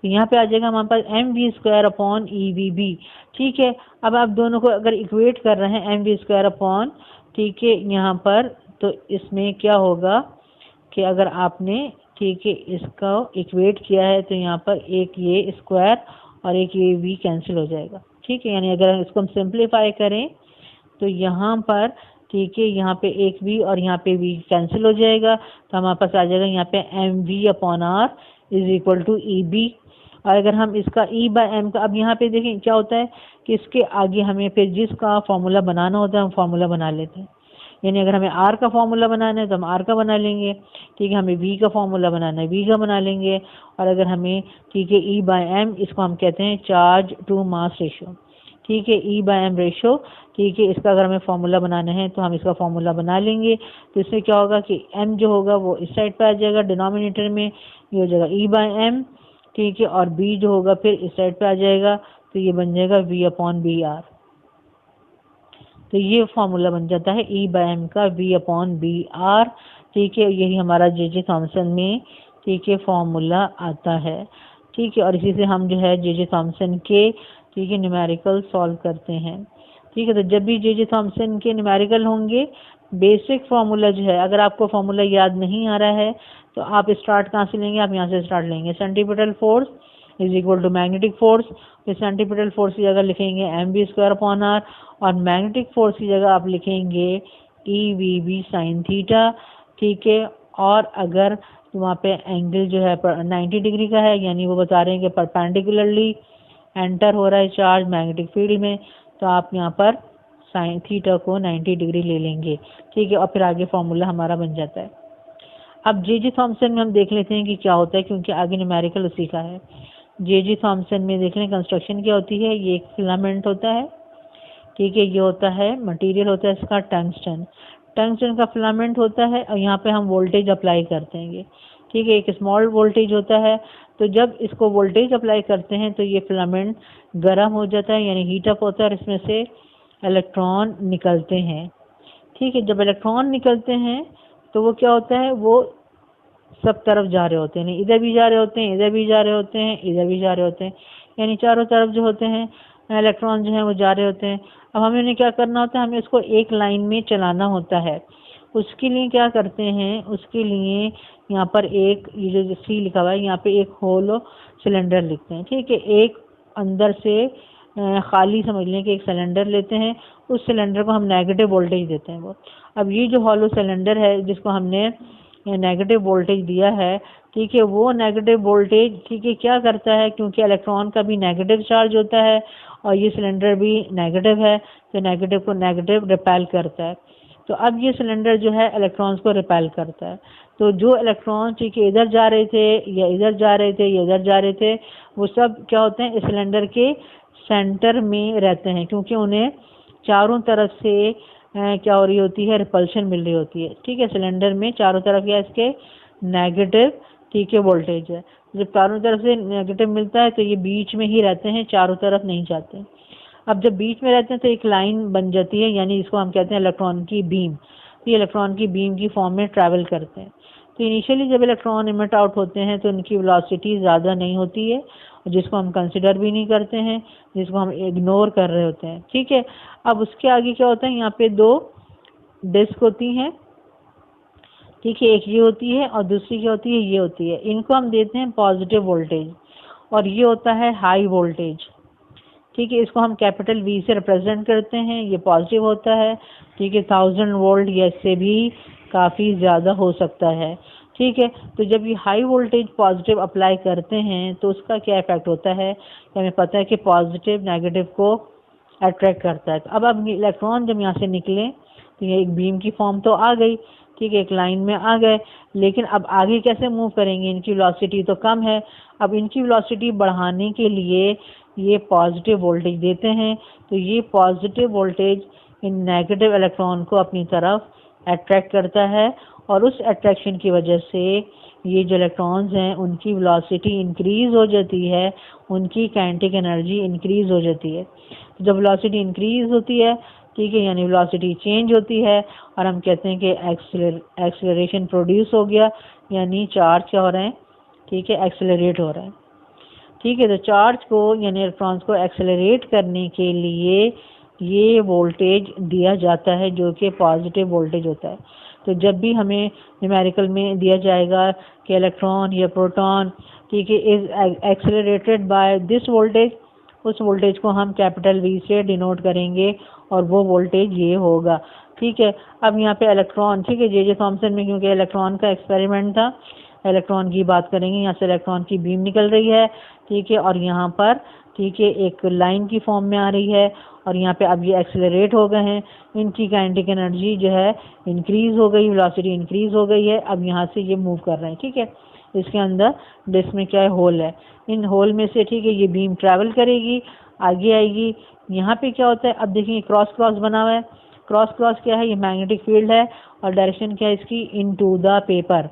तो यहाँ पे आ जाएगा हमारे पास mv²/EVB। ठीक है, अब आप दोनों को अगर इक्वेट कर रहे हैं mv², ठीक है, यहाँ पर, तो इसमें क्या होगा कि अगर आपने, ठीक है, इसका इक्वेट किया है तो यहाँ पर एक ये स्क्वायर और एक ये v कैंसिल हो जाएगा। ठीक है, यानी अगर इसको हम सिंप्लीफाई करें तो यहाँ पर, ठीक है, यहाँ पे एक v और यहाँ पे v कैंसिल हो जाएगा, तो हमारे पास आ जाएगा यहाँ पे mv/r is equal to EB। और अगर हम इसका E/m का, अब यहाँ पे देखें क्या होता है कि इसके आगे हमें फिर जिसका फॉर्मूला बनाना होता है हम फॉर्मूला बना लेते हैं। यानी अगर हमें R का फॉर्मूला बनाना है तो हम R का बना लेंगे, ठीक है, हमें V का फॉर्मूला बनाना है V का बना लेंगे। और अगर हमें, ठीक है, E/m, इसको हम कहते हैं चार्ज टू मास रेशो, ठीक है, E/m रेशो, ठीक है, इसका अगर हमें फॉर्मूला बनाना है तो हम इसका फॉर्मूला बना लेंगे। तो इसमें क्या होगा कि m जो होगा वो इस साइड पे आ जाएगा डिनोमिनेटर में, ये हो जाएगा E/m, ठीक है, और b जो होगा फिर इस साइड पे आ जाएगा, तो ये बन जाएगा V/BR। तो ये फॉर्मूला बन जाता है E/m का V/BR, ठीक है, यही हमारा जे थॉमसन में, ठीक है, फॉर्मूला आता है, ठीक है। और इसी से हम जो है जे थॉमसन के, ठीक है, न्यूमेरिकल सॉल्व करते हैं, ठीक है। तो जब भी जे थॉमसन के न्यूमेरिकल होंगे, बेसिक फार्मूला जो है, अगर आपको फार्मूला याद नहीं आ रहा है तो आप स्टार्ट कहाँ से लेंगे, आप यहाँ से स्टार्ट लेंगे, centripetal force is equal to magnetic force. तो सेंटीपिटल फोर्स की जगह लिखेंगे mv²/r, और मैग्नेटिक फोर्स की जगह आप लिखेंगे EVB sin थीटा, ठीक है। और अगर वहाँ पे एंगल जो है 90 डिग्री का है, यानी वो बता रहे हैं कि परपेंडिकुलरली एंटर हो रहा है चार्ज मैग्नेटिक फील्ड में, तो आप यहाँ पर साइन थीटा को 90 डिग्री ले लेंगे, ठीक है। और फिर आगे फॉर्मूला हमारा बन जाता है। अब जे थॉमसन में हम देख लेते हैं कि क्या होता है, क्योंकि आगे न्यूमेरिकल उसी का है। जे थॉमसन में देख लें कंस्ट्रक्शन क्या होती है। ये एक फिलामेंट होता है, ठीक है, ये होता है मटेरियल होता है इसका टंगस्टन, टंगस्टन का फिलामेंट होता है, और यहाँ पे हम वोल्टेज अप्लाई करते हैं, ठीक है, एक स्मॉल वोल्टेज होता है। तो जब इसको वोल्टेज अप्लाई करते हैं तो ये फिलामेंट गर्म हो जाता है, यानी हीट अप होता है, और इसमें से इलेक्ट्रॉन निकलते हैं, ठीक है। जब इलेक्ट्रॉन निकलते हैं तो वो क्या होता है, वो सब तरफ जा रहे होते हैं, इधर भी जा रहे होते हैं, इधर भी जा रहे होते हैं, इधर भी जा रहे होते हैं, यानी चारों तरफ जो होते हैं इलेक्ट्रॉन जो है वो जा रहे होते हैं। अब हमें उन्हें क्या करना होता है, हमें इसको एक लाइन में चलाना होता है। उसके लिए क्या करते हैं, उसके लिए यहाँ पर एक, ये जो सी लिखा हुआ है यहाँ पे, एक होलो सिलेंडर लिखते हैं, ठीक है। एक अंदर से खाली समझ लें कि एक सिलेंडर लेते हैं, उस सिलेंडर को हम नेगेटिव वोल्टेज देते हैं वो। अब ये जो हॉलो सिलेंडर है जिसको हमने नेगेटिव वोल्टेज दिया है, ठीक है, वो नेगेटिव वोल्टेज, ठीक है, क्या करता है, क्योंकि इलेक्ट्रॉन का भी नेगेटिव चार्ज होता है और ये सिलेंडर भी नेगेटिव है, तो नेगेटिव को नेगेटिव रिपेल करता है। तो अब ये सिलेंडर जो है इलेक्ट्रॉन्स को रिपेल करता है। तो जो इलेक्ट्रॉन, ठीक है, इधर जा रहे थे या इधर जा रहे थे या इधर जा रहे थे, वो सब क्या होते हैं, इस सिलेंडर के सेंटर में रहते हैं, क्योंकि उन्हें चारों तरफ से क्या हो रही होती है, रिपल्शन मिल रही होती है, ठीक है। सिलेंडर में चारों तरफ क्या इसके नेगेटिव, ठीक है, वोल्टेज है। जब चारों तरफ से नेगेटिव मिलता है तो ये बीच में ही रहते हैं, चारों तरफ नहीं जाते। अब जब बीच में रहते हैं तो एक लाइन बन जाती है, यानी इसको हम कहते हैं इलेक्ट्रॉन की बीम। तो ये इलेक्ट्रॉन की बीम की फॉर्म में ट्रैवल करते हैं। तो इनिशियली जब इलेक्ट्रॉन इमिट आउट होते हैं तो उनकी वेलोसिटी ज़्यादा नहीं होती है, जिसको हम कंसिडर भी नहीं करते हैं, जिसको हम इग्नोर कर रहे होते हैं, ठीक है। अब उसके आगे क्या होता है, यहाँ पे दो डिस्क होती हैं, ठीक है, एक ये होती है और दूसरी क्या होती है, ये होती है। इनको हम देते हैं पॉजिटिव वोल्टेज, और ये होता है हाई वोल्टेज, ठीक है। इसको हम कैपिटल V से रिप्रेजेंट करते हैं, ये पॉजिटिव होता है, ठीक है, 1000 वोल्ट या इससे भी काफ़ी ज़्यादा हो सकता है, ठीक है। तो जब ये हाई वोल्टेज पॉजिटिव अप्लाई करते हैं तो उसका क्या इफेक्ट होता है, हमें पता है कि पॉजिटिव नेगेटिव को अट्रैक्ट करता है। तो अब इलेक्ट्रॉन जब यहाँ से निकले तो ये एक बीम की फॉर्म तो आ गई, ठीक है, एक लाइन में आ गए, लेकिन अब आगे कैसे मूव करेंगे, इनकी वेलोसिटी तो कम है। अब इनकी वेलोसिटी बढ़ाने के लिए ये पॉजिटिव वोल्टेज देते हैं, तो ये पॉजिटिव वोल्टेज इन नेगेटिव इलेक्ट्रॉन को अपनी तरफ अट्रैक्ट करता है, और उस अट्रैक्शन की वजह से ये जो इलेक्ट्रॉन्स हैं उनकी वेलोसिटी इंक्रीज हो जाती है, उनकी काइनेटिक एनर्जी इंक्रीज हो जाती है। तो जब वेलोसिटी इंक्रीज होती है, ठीक है, यानी वेलोसिटी चेंज होती है, और हम कहते हैं कि एक्सेलरेशन प्रोड्यूस हो गया, यानी चार्ज क्या हो रहे हैं, ठीक है, एक्सेलरेट हो रहा है, ठीक है। तो चार्ज को यानी इलेक्ट्रॉन्स को एक्सेलरेट करने के लिए ये वोल्टेज दिया जाता है जो कि पॉजिटिव वोल्टेज होता है। तो जब भी हमें न्यूमेरिकल में दिया जाएगा कि इलेक्ट्रॉन या प्रोटॉन, ठीक है, is accelerated by this voltage, उस वोल्टेज को हम कैपिटल V से डिनोट करेंगे और वो वोल्टेज ये होगा। ठीक है। अब यहाँ पे इलेक्ट्रॉन, ठीक है, जे थॉमसन में क्योंकि इलेक्ट्रॉन का एक्सपेरिमेंट था, इलेक्ट्रॉन की बात करेंगे। यहाँ से इलेक्ट्रॉन की बीम निकल रही है, ठीक है, और यहाँ पर, ठीक है, एक लाइन की फॉर्म में आ रही है और यहाँ पे अब ये एक्सेलरेट हो गए हैं। इनकी काइनेटिक एनर्जी जो है इंक्रीज हो गई, वेलोसिटी इंक्रीज हो गई है। अब यहाँ से ये मूव कर रहे हैं, ठीक है। इसके अंदर डिस्क में क्या है, होल है। इन होल में से, ठीक है, ये बीम ट्रैवल करेगी, आगे आएगी। यहाँ पे क्या होता है, अब देखिए क्रॉस क्रॉस बना हुआ है। क्रॉस क्रॉस क्या है, ये मैग्नेटिक फील्ड है और डायरेक्शन क्या है इसकी, इनटू द पेपर,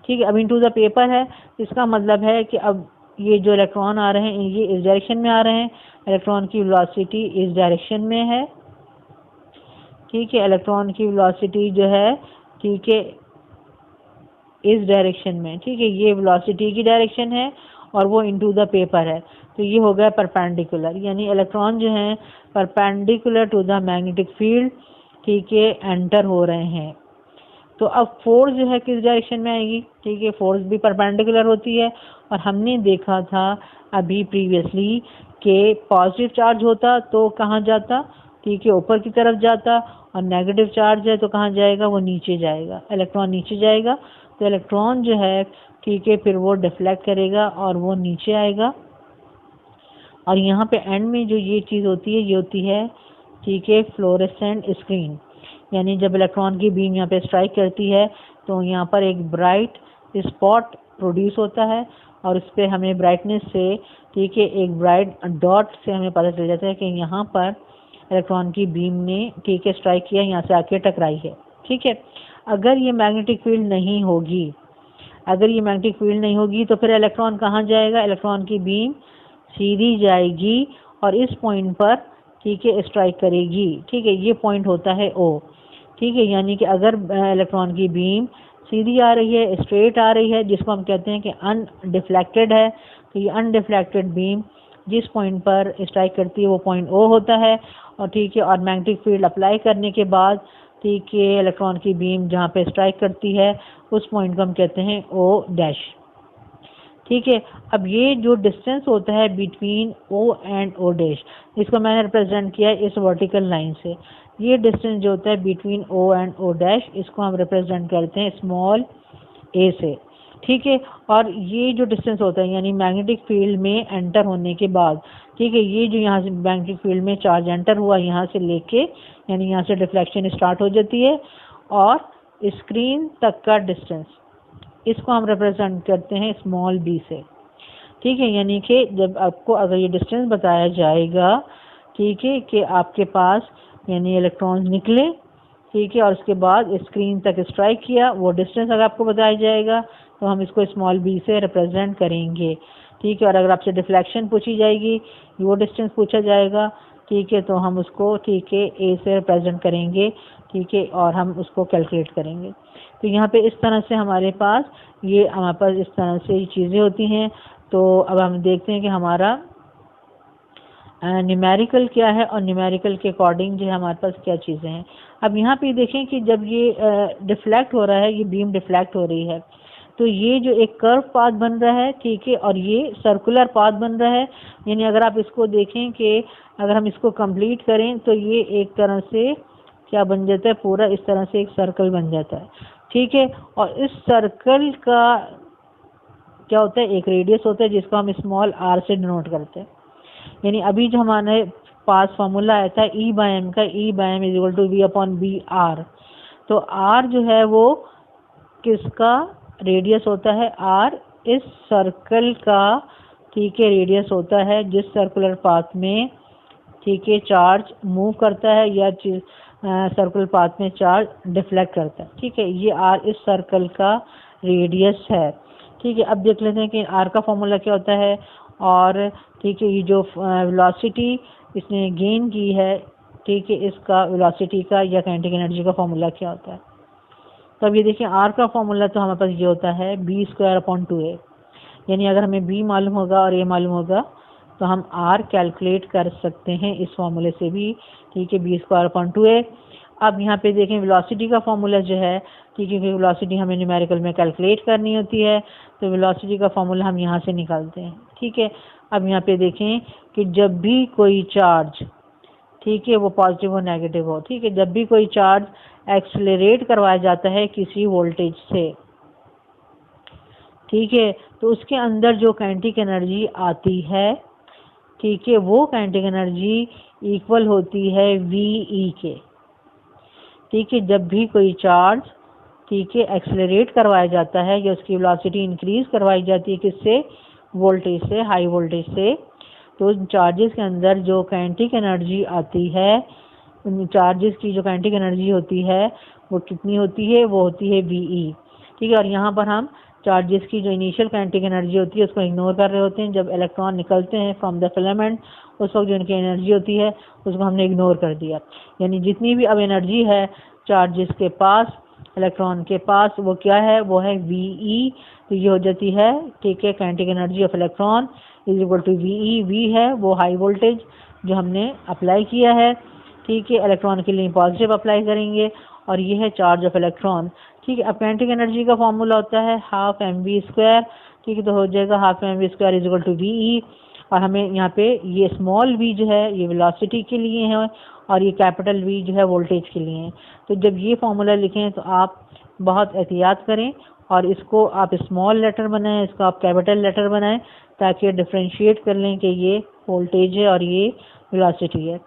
ठीक है। अब इनटू द पेपर है, इसका मतलब है कि अब ये जो इलेक्ट्रॉन आ रहे हैं ये इस डायरेक्शन में आ रहे हैं। इलेक्ट्रॉन की वेलोसिटी इस डायरेक्शन में है, ठीक है। इलेक्ट्रॉन की वेलोसिटी जो है, ठीक है, इस डायरेक्शन में, ठीक है, ये वेलोसिटी की डायरेक्शन है और वो इनटू द पेपर है। तो ये हो गया परपेंडिकुलर, यानी इलेक्ट्रॉन जो हैं perpendicular to the magnetic field, ठीक है, एंटर हो रहे हैं। तो अब फोर्स जो है किस डायरेक्शन में आएगी, ठीक है, फोर्स भी परपेंडिकुलर होती है। और हमने देखा था अभी प्रीवियसली कि पॉजिटिव चार्ज होता तो कहाँ जाता, ठीक है, ऊपर की तरफ जाता, और नेगेटिव चार्ज है तो कहाँ जाएगा, वो नीचे जाएगा, इलेक्ट्रॉन नीचे जाएगा। तो इलेक्ट्रॉन जो है, ठीक है, फिर वो डिफ्लेक्ट करेगा और वो नीचे आएगा। और यहाँ पे एंड में जो ये चीज़ होती है, ये होती है, ठीक है, फ्लोरेसेंट स्क्रीन। यानी जब इलेक्ट्रॉन की बीम यहाँ पे स्ट्राइक करती है तो यहाँ पर एक ब्राइट स्पॉट प्रोड्यूस होता है और उस पर हमें ब्राइटनेस से, ठीक है, एक ब्राइट डॉट से हमें पता चल जाता है कि यहाँ पर इलेक्ट्रॉन की बीम ने, ठीक है, स्ट्राइक किया, यहाँ से आके टकराई है, ठीक है। अगर ये मैग्नेटिक फील्ड नहीं होगी, अगर ये मैग्नेटिक फील्ड नहीं होगी तो फिर इलेक्ट्रॉन कहाँ जाएगा, इलेक्ट्रॉन की बीम सीधी जाएगी और इस पॉइंट पर, ठीक है, स्ट्राइक करेगी, ठीक है। ये पॉइंट होता है ओ, ठीक है। यानी कि अगर इलेक्ट्रॉन की बीम सीधी आ रही है, स्ट्रेट आ रही है, जिसको हम कहते हैं कि अनडिफ्लेक्टेड है, तो ये अनडिफ्लेक्टेड बीम जिस पॉइंट पर स्ट्राइक करती है वो पॉइंट ओ होता है। और ठीक है, और मैग्नेटिक फील्ड अप्लाई करने के बाद, ठीक है, इलेक्ट्रॉन की बीम जहाँ पे स्ट्राइक करती है उस पॉइंट को हम कहते हैं ओ डैश, ठीक है। अब ये जो डिस्टेंस होता है between O and O dash, इसको मैंने रिप्रेजेंट किया है इस वर्टिकल लाइन से। ये डिस्टेंस जो होता है between O and O dash, इसको हम रिप्रेजेंट करते हैं स्मॉल ए से, ठीक है। और ये जो डिस्टेंस होता है यानी मैग्नेटिक फील्ड में एंटर होने के बाद, ठीक है, ये जो यहाँ से मैग्नेटिक फील्ड में चार्ज एंटर हुआ यहाँ से लेके, यानी यहाँ से डिफ्लेक्शन स्टार्ट हो जाती है और स्क्रीन तक का डिस्टेंस, इसको हम रिप्रेजेंट करते हैं स्मॉल बी से, ठीक है। यानी कि जब आपको अगर ये डिस्टेंस बताया जाएगा, ठीक है, कि आपके पास यानी इलेक्ट्रॉन्स निकले, ठीक है, और उसके बाद स्क्रीन तक स्ट्राइक किया, वो डिस्टेंस अगर आपको बताया जाएगा तो हम इसको स्मॉल बी से रिप्रेजेंट करेंगे, ठीक है। और अगर आपसे डिफ्लेक्शन पूछी जाएगी, वो डिस्टेंस पूछा जाएगा, ठीक है, तो हम उसको, ठीक है, ए से रिप्रेजेंट करेंगे, ठीक है, और हम उसको कैलकुलेट करेंगे। तो यहाँ पे इस तरह से हमारे पास इस तरह से चीज़ें होती हैं। तो अब हम देखते हैं कि हमारा न्यूमेरिकल क्या है और न्यूमेरिकल के अकॉर्डिंग जो है हमारे पास क्या चीज़ें हैं। अब यहाँ पे देखें कि जब ये डिफ्लेक्ट हो रहा है, ये बीम डिफ्लेक्ट हो रही है, तो ये जो एक कर्व पाथ बन रहा है, ठीक है, और ये सर्कुलर पाथ बन रहा है। यानी अगर आप इसको देखें कि अगर हम इसको कंप्लीट करें तो ये एक तरह से क्या बन जाता है, पूरा इस तरह से एक सर्कल बन जाता है, ठीक है। और इस सर्कल का क्या होता है, एक रेडियस होता है जिसको हम स्मॉल आर से डिनोट करते हैं। यानी अभी जो हमारे पास फॉर्मूला आया था ई बाय एम का, e by m is equal to v upon B r. तो आर जो है वो किसका रेडियस होता है, आर इस सर्कल का, ठीक है, रेडियस होता है जिस सर्कुलर पाथ में, ठीक है, चार्ज मूव करता है या सर्कुलर पाथ में चार्ज डिफ्लेक्ट करता है, ठीक है। ये आर इस सर्कल का रेडियस है, ठीक है। अब देख लेते हैं कि आर का फॉर्मूला क्या होता है और, ठीक है, ये जो वेलोसिटी इसने गेन की है, ठीक है, इसका वेलोसिटी का या काइनेटिक एनर्जी का फॉर्मूला क्या होता है। तो अब ये देखिए आर का फॉर्मूला तो हमारे पास ये होता है बी स्क्वायर अपॉन 2a। यानी अगर हमें बी मालूम होगा और ए मालूम होगा तो हम आर कैलकुलेट कर सकते हैं इस फॉर्मूले से भी, ठीक है, बी स्क्वायर अपॉन 2a। अब यहाँ पे देखें वेलोसिटी का फॉर्मूला जो है, ठीक है, वेलोसिटी हमें न्यूमेरिकल में कैलकुलेट करनी होती है, तो वेलोसिटी का फॉर्मूला हम यहाँ से निकालते हैं, ठीक है। अब यहाँ पे देखें कि जब भी कोई चार्ज, ठीक है, वो पॉजिटिव हो नेगेटिव हो। ठीक है, जब भी कोई चार्ज एक्सेलरेट करवाया जाता है किसी वोल्टेज से, ठीक है, तो उसके अंदर जो काइनेटिक एनर्जी आती है, ठीक है, वो काइनेटिक एनर्जी इक्वल होती है VE के। ठीक है, जब भी कोई चार्ज, ठीक है, एक्सेलरेट करवाया जाता है या उसकी वेलोसिटी इंक्रीज करवाई जाती है किससे, वोल्टेज से, हाई वोल्टेज से, तो चार्जेस के अंदर जो काइनेटिक एनर्जी आती है, उन चार्जेस की जो काइनेटिक एनर्जी होती है वो कितनी होती है, वो होती है VE। ठीक है, और यहाँ पर हम चार्जेस की जो इनिशियल काइनेटिक एनर्जी होती है उसको इग्नोर कर रहे होते हैं। जब इलेक्ट्रॉन निकलते हैं फ्रॉम द फिलामेंट, उस वक्त जो इनकी एनर्जी होती है उसको हमने इग्नोर कर दिया। यानी जितनी भी अब एनर्जी है चार्जेस के पास, इलेक्ट्रॉन के पास, वो क्या है, वो है VE। तो ये हो जाती है, ठीक है, kinetic energy of electron is equal to VE। V है वो हाई वोल्टेज जो हमने अप्लाई किया है, ठीक है, इलेक्ट्रॉन के लिए पॉजिटिव अप्लाई करेंगे, और ये है चार्ज ऑफ इलेक्ट्रॉन। ठीक है, अब काइनेटिक एनर्जी का फॉर्मूला होता है हाफ mv²। ठीक है, तो हो जाएगा half mv² is equal to VE। और हमें यहाँ पे ये स्मॉल v जो है ये वेलोसिटी के लिए है, और ये कैपिटल V जो है वोल्टेज के लिए है। तो जब ये फॉर्मूला लिखें तो आप बहुत एहतियात करें और इसको आप स्मॉल लेटर बनाएं, इसको आप कैपिटल लेटर बनाएं, ताकि डिफ्रेंशिएट कर लें कि ये वोल्टेज है और ये वेलोसिटी है।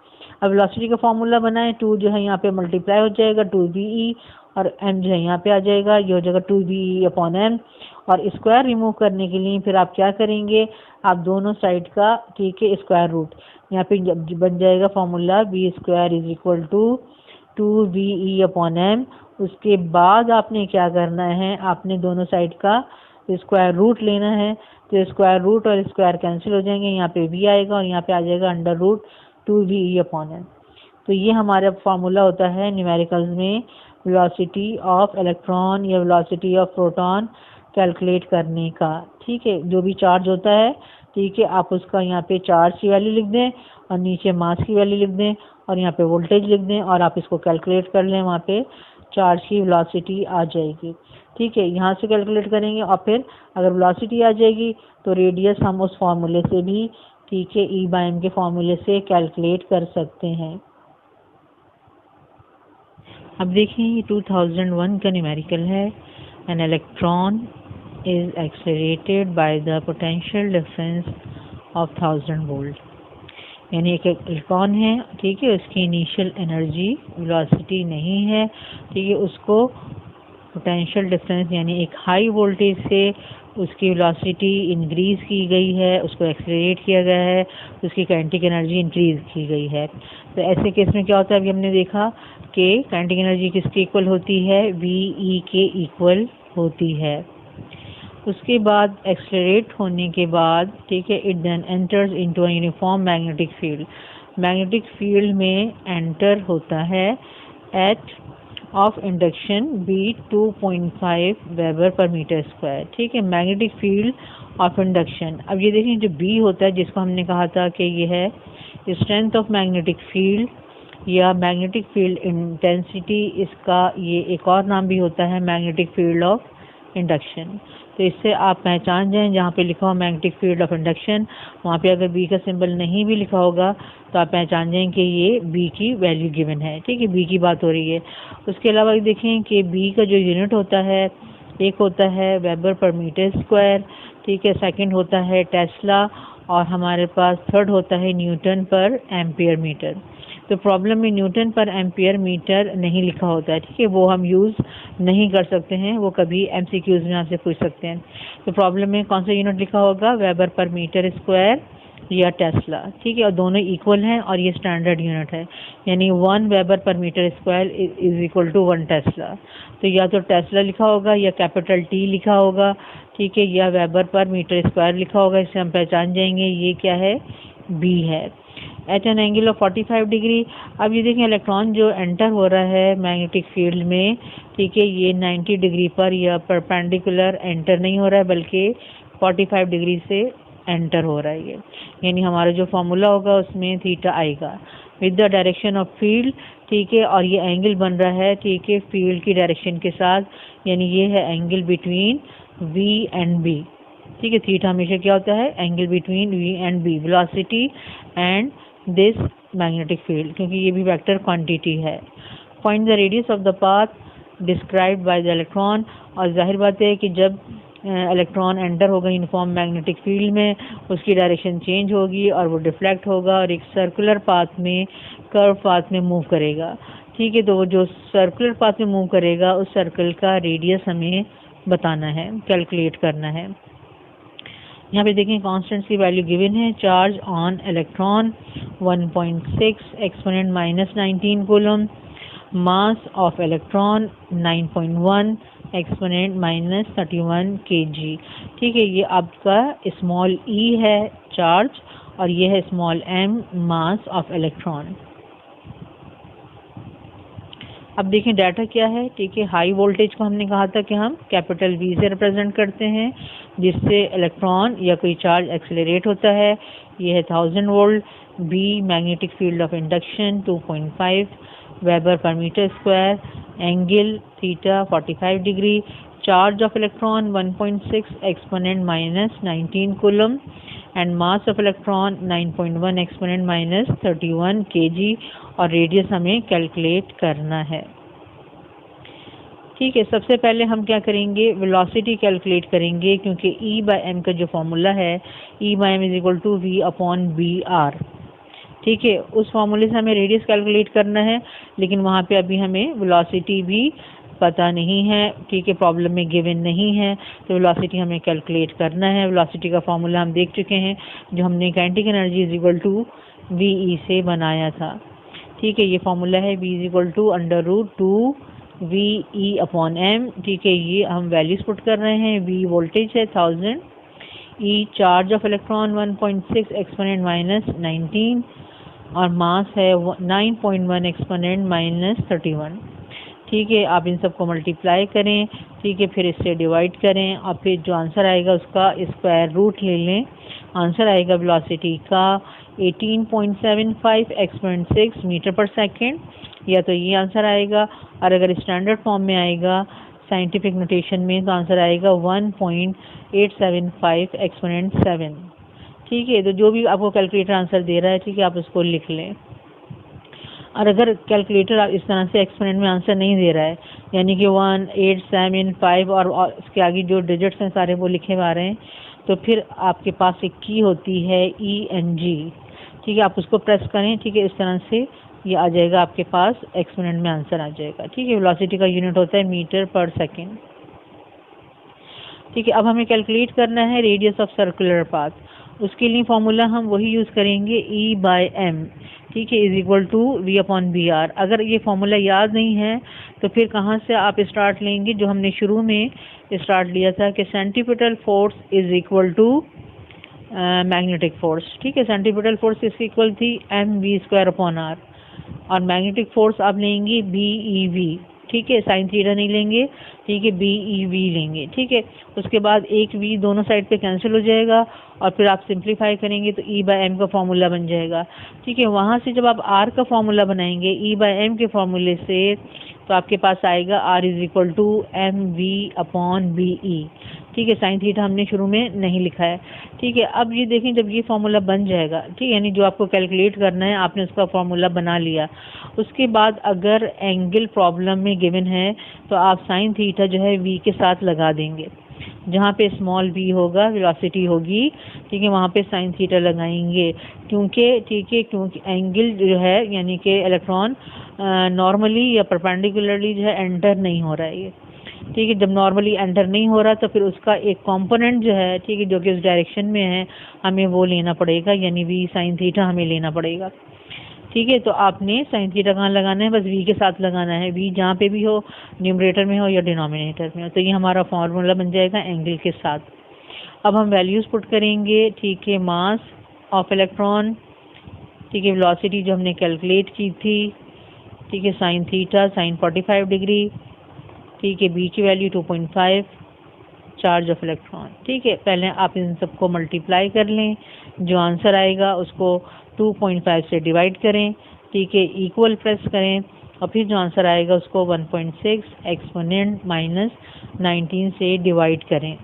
अब वेलोसिटी का फॉर्मूला बनाएं, 2 जो है यहाँ पे मल्टीप्लाई हो जाएगा 2VE, और m जो है यहाँ पे आ जाएगा, ये हो जाएगा 2VE/m। और स्क्वायर रिमूव करने के लिए फिर आप क्या करेंगे, आप दोनों साइड का, ठीक है, स्क्वायर रूट, यहाँ पे बन जाएगा formula V² is equal to 2VE/m। उसके बाद आपने क्या करना है, आपने दोनों साइड का स्क्वायर रूट लेना है। तो स्क्वायर रूट और स्क्वायर कैंसिल हो जाएंगे, यहाँ पे V आएगा और यहाँ पे आ जाएगा √2VE/m। तो ये हमारा फार्मूला होता है न्यूमेरिकल्स में वेलोसिटी ऑफ इलेक्ट्रॉन या वेलोसिटी ऑफ प्रोटॉन कैलकुलेट करने का। ठीक है, जो भी चार्ज होता है, ठीक है, आप उसका यहाँ पे चार्ज की वैल्यू लिख दें और नीचे मास की वैल्यू लिख दें और यहाँ पे वोल्टेज लिख दें, और आप इसको कैलकुलेट कर लें, वहाँ पे चार्ज की वेलोसिटी आ जाएगी। ठीक है, यहाँ से कैलकुलेट करेंगे और फिर अगर वेलोसिटी आ जाएगी तो रेडियस हम उस फार्मूले से भी, ठीक है, E/m के फार्मूले से कैलकुलेट कर सकते हैं। अब देखिए ये 2001 का न्यूमेरिकल है। An electron is accelerated by the potential difference of 1000 volt. यानी एक इलेक्ट्रॉन है, ठीक है, उसकी इनिशियल एनर्जी वेलोसिटी नहीं है, ठीक है, उसको पोटेंशियल डिफरेंस यानी एक हाई वोल्टेज से उसकी वेलोसिटी इंक्रीज की गई है, उसको एक्सेलरेट किया गया है, उसकी काइनेटिक एनर्जी इंक्रीज की गई है। तो ऐसे केस में क्या होता है, अभी हमने देखा कि काइनेटिक एनर्जी किसके इक्वल होती है, VE के इक्वल होती है। उसके बाद एक्सेलरेट होने के बाद, ठीक है, it then enters into a uniform magnetic field. Magnetic field में एंटर होता है at of induction B 2.5 weber per metre square. ठीक है, मैग्नेटिक फील्ड ऑफ इंडक्शन। अब ये देखें जो B होता है, जिसको हमने कहा था कि ये है स्ट्रेंथ ऑफ मैग्नेटिक फील्ड या मैग्नेटिक फील्ड इंटेंसिटी, इसका ये एक और नाम भी होता है मैग्नेटिक फील्ड ऑफ इंडक्शन। तो इससे आप पहचान जाएं, जहाँ पे लिखा हो मैग्नेटिक फील्ड ऑफ इंडक्शन, वहाँ पे अगर B का सिंबल नहीं भी लिखा होगा तो आप पहचान जाएं कि ये B की वैल्यू गिवन है। ठीक है, B की बात हो रही है। उसके अलावा देखें कि B का जो यूनिट होता है, एक होता है वेबर पर मीटर स्क्वायर, ठीक है, सेकंड होता है टेस्ला, और हमारे पास थर्ड होता है न्यूटन पर एम्पियर मीटर। तो प्रॉब्लम में न्यूटन पर एम्पियर मीटर नहीं लिखा होता है, ठीक है, वो हम यूज़ नहीं कर सकते हैं, वो कभी MCQs में आपसे पूछ सकते हैं। तो प्रॉब्लम में कौन सा यूनिट लिखा होगा, वेबर पर मीटर स्क्वायर या टेस्ला। ठीक है, और दोनों इक्वल हैं और ये स्टैंडर्ड यूनिट है, यानी 1 weber per metre square is equal to 1 tesla. तो या तो टेस्ला लिखा होगा या कैपिटल T लिखा होगा, ठीक है, या वेबर पर मीटर स्क्वायर लिखा होगा। इससे हम पहचान जाएंगे ये क्या है, B है। At an angle of 45 degree. अब ये देखें इलेक्ट्रॉन जो एंटर हो रहा है मैग्नेटिक फील्ड में, ठीक है, ये 90 डिग्री पर या परपेंडिकुलर एंटर नहीं हो रहा है, बल्कि 45 डिग्री से एंटर हो रहा है ये। यानी हमारा जो फॉर्मूला होगा उसमें थीटा आएगा with the direction of field. ठीक है, और ये एंगल बन रहा है, ठीक है, फील्ड की डायरेक्शन के साथ, यानी ये है angle between V and B। ठीक है, थीटा हमेशा क्या होता है, angle between V and B, velocity and this magnetic field, क्योंकि ये भी वेक्टर क्वांटिटी है। Find the radius of the path described by the electron, और जाहिर बात है कि जब इलेक्ट्रॉन एंटर होगा यूनिफॉर्म मैग्नेटिक फील्ड में, उसकी डायरेक्शन चेंज होगी और वो डिफ्लेक्ट होगा और एक सर्कुलर पाथ में, कर्व पाथ में मूव करेगा। ठीक है, तो वो जो सर्कुलर पाथ में मूव करेगा उस सर्कल का रेडियस हमें बताना है, कैलकुलेट करना है। यहाँ पे देखें कांस्टेंट्स की वैल्यू गिवन है। Charge on electron 1.6 exponent -19 coulomb, mass of electron 9.1 exponent -31 kg। ठीक है, ये आपका स्मॉल e है चार्ज, और ये है small m mass of electron. अब देखें डाटा क्या है। ठीक है, हाई वोल्टेज को हमने कहा था कि हम कैपिटल V से रिप्रेजेंट करते हैं, जिससे इलेक्ट्रॉन या कोई चार्ज एक्सेलरेट होता है। ये है 1000 volt. B magnetic field of induction 2.5 weber per metre square, angle theta 45 degree, charge of electron 1.6 exponent -19 coulomb, and mass of electron 9.1 exponent -31 kg, और रेडियस हमें कैलकुलेट करना है। ठीक है, सबसे पहले हम क्या करेंगे, वेलोसिटी कैलकुलेट करेंगे, क्योंकि E/m का जो फॉर्मूला है E/m = V/BR। ठीक है, उस फॉर्मूले से हमें रेडियस कैलकुलेट करना है, लेकिन वहाँ पे अभी हमें वेलोसिटी भी पता नहीं है। ठीक है, प्रॉब्लम में गिवन नहीं है, तो वेलोसिटी हमें कैलकुलेट करना है। वेलोसिटी का फॉर्मूला हम देख चुके हैं, जो हमने काइनेटिक एनर्जी VE से बनाया था। ठीक है, ये फॉर्मूला है V √2 VE/m। ठीक है, ये हम वैल्यूज पुट कर रहे हैं। V वोल्टेज है 1000, E charge of electron 1.6 exponent -19, और मास है 9.1 एक्सपोनेंट -31। ठीक है, आप इन सबको मल्टीप्लाई करें। ठीक है, फिर इससे डिवाइड करें, और फिर जो आंसर आएगा उसका स्क्वायर रूट ले लें। आंसर आएगा वेलोसिटी का 18.75 एक्सपोनेंट 6 मीटर पर सेकेंड, या तो ये आंसर आएगा, और अगर स्टैंडर्ड फॉर्म में आएगा साइंटिफिक नोटेशन में, तो आंसर आएगा 1.875 एक्सपोनेंट 7। ठीक है, तो जो भी आपको कैलकुलेटर आंसर दे रहा है, ठीक है, आप उसको लिख लें। और अगर कैलकुलेटर इस तरह से एक्सपोनेंट में आंसर नहीं दे रहा है, यानी कि 1, 8, 7, 5 और इसके आगे जो डिजिट्स हैं सारे वो लिखे हुए आ रहे हैं, तो फिर आपके पास एक की होती है ENG। ठीक है, आप उसको प्रेस करें। ठीक है, इस तरह से ये आ जाएगा, आपके पास एक्सपोनेंट में आंसर आ जाएगा। ठीक है, वेलोसिटी का यूनिट होता है मीटर पर सेकेंड। ठीक है, अब हमें कैलकुलेट करना है रेडियस ऑफ सर्कुलर पाथ। उसके लिए फॉर्मूला हम वही यूज़ करेंगे E/m। ठीक है, = V/BR। अगर ये फॉर्मूला याद नहीं है तो फिर कहाँ से आप स्टार्ट लेंगे, जो हमने शुरू में स्टार्ट लिया था कि सेंटीपिटल फोर्स = मैग्नेटिक फोर्स। ठीक है, सेंटीपिटल फोर्स इसकी इक्वल थी mv²/r, और मैग्नेटिक फोर्स आप लेंगे BeV। ठीक है, साइन थीटा नहीं लेंगे। ठीक है, BeV लेंगे। ठीक है, उसके बाद एक V दोनों साइड पे कैंसिल हो जाएगा, और फिर आप सिंप्लीफाई करेंगे तो E/m का फॉर्मूला बन जाएगा। ठीक है, वहाँ से जब आप R का फॉर्मूला बनाएंगे E/m के फॉर्मूले से, तो आपके पास आएगा R = mv/BE। ठीक है, साइन थीटा हमने शुरू में नहीं लिखा है। ठीक है, अब ये देखें, जब ये फॉर्मूला बन जाएगा, ठीक है, यानी जो आपको कैलकुलेट करना है आपने उसका फॉर्मूला बना लिया। उसके बाद अगर एंगल प्रॉब्लम में गिवन है तो आप साइन थीटा जो है V के साथ लगा देंगे। जहाँ पे स्मॉल v होगा वेलोसिटी होगी, ठीक है, वहाँ पे साइन थीटा लगाएंगे, क्योंकि ठीक है, क्योंकि एंगल जो है यानी कि इलेक्ट्रॉन नॉर्मली या परपेंडिकुलरली जो है एंटर नहीं हो रहा है ये। ठीक है, जब नॉर्मली एंटर नहीं हो रहा तो फिर उसका एक कंपोनेंट जो है, ठीक है, जो कि उस डायरेक्शन में है, हमें वो लेना पड़ेगा, यानी V साइन थीटा हमें लेना पड़ेगा। ठीक है, तो आपने साइन थीटा कहाँ लगाना है, बस V के साथ लगाना है। V जहाँ पे भी हो, न्यूमरेटर में हो या डिनोमिनेटर में हो, तो ये हमारा फॉर्मूला बन जाएगा एंगल के साथ। अब हम वैल्यूज पुट करेंगे। ठीक है, मास ऑफ इलेक्ट्रॉन, ठीक है, वेलोसिटी जो हमने कैलकुलेट की थी, ठीक है, साइन थीटा साइन 45 डिग्री, ठीक है, B की वैल्यू 2.5, चार्ज ऑफ इलेक्ट्रॉन। ठीक है, पहले आप इन सबको मल्टीप्लाई कर लें, जो आंसर आएगा उसको 2.5 से डिवाइड करें। ठीक है, इक्वल प्रेस करें, और फिर जो आंसर आएगा उसको 1.6 एक्सपोनेंट -19 से डिवाइड करें।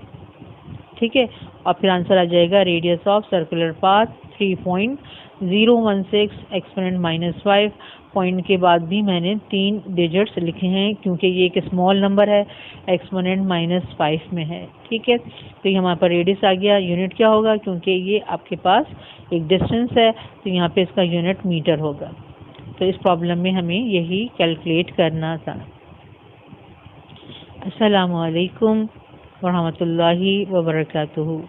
ठीक है, और फिर आंसर आ जाएगा radius of circular path 3.016 exponent -5। Point के बाद भी मैंने 3 डिजिट्स लिखे हैं क्योंकि ये एक स्मॉल नंबर है, एक्सपोनेंट -5 में है। ठीक है, तो ये हमारे पास रेडियस आ गया। यूनिट क्या होगा, क्योंकि ये आपके पास एक डिस्टेंस है तो यहाँ पे इसका यूनिट मीटर होगा। तो इस प्रॉब्लम में हमें यही कैलकुलेट करना था। अस्सलामु अलैकुम वरहमतुल्लाहि वबरकातुहू।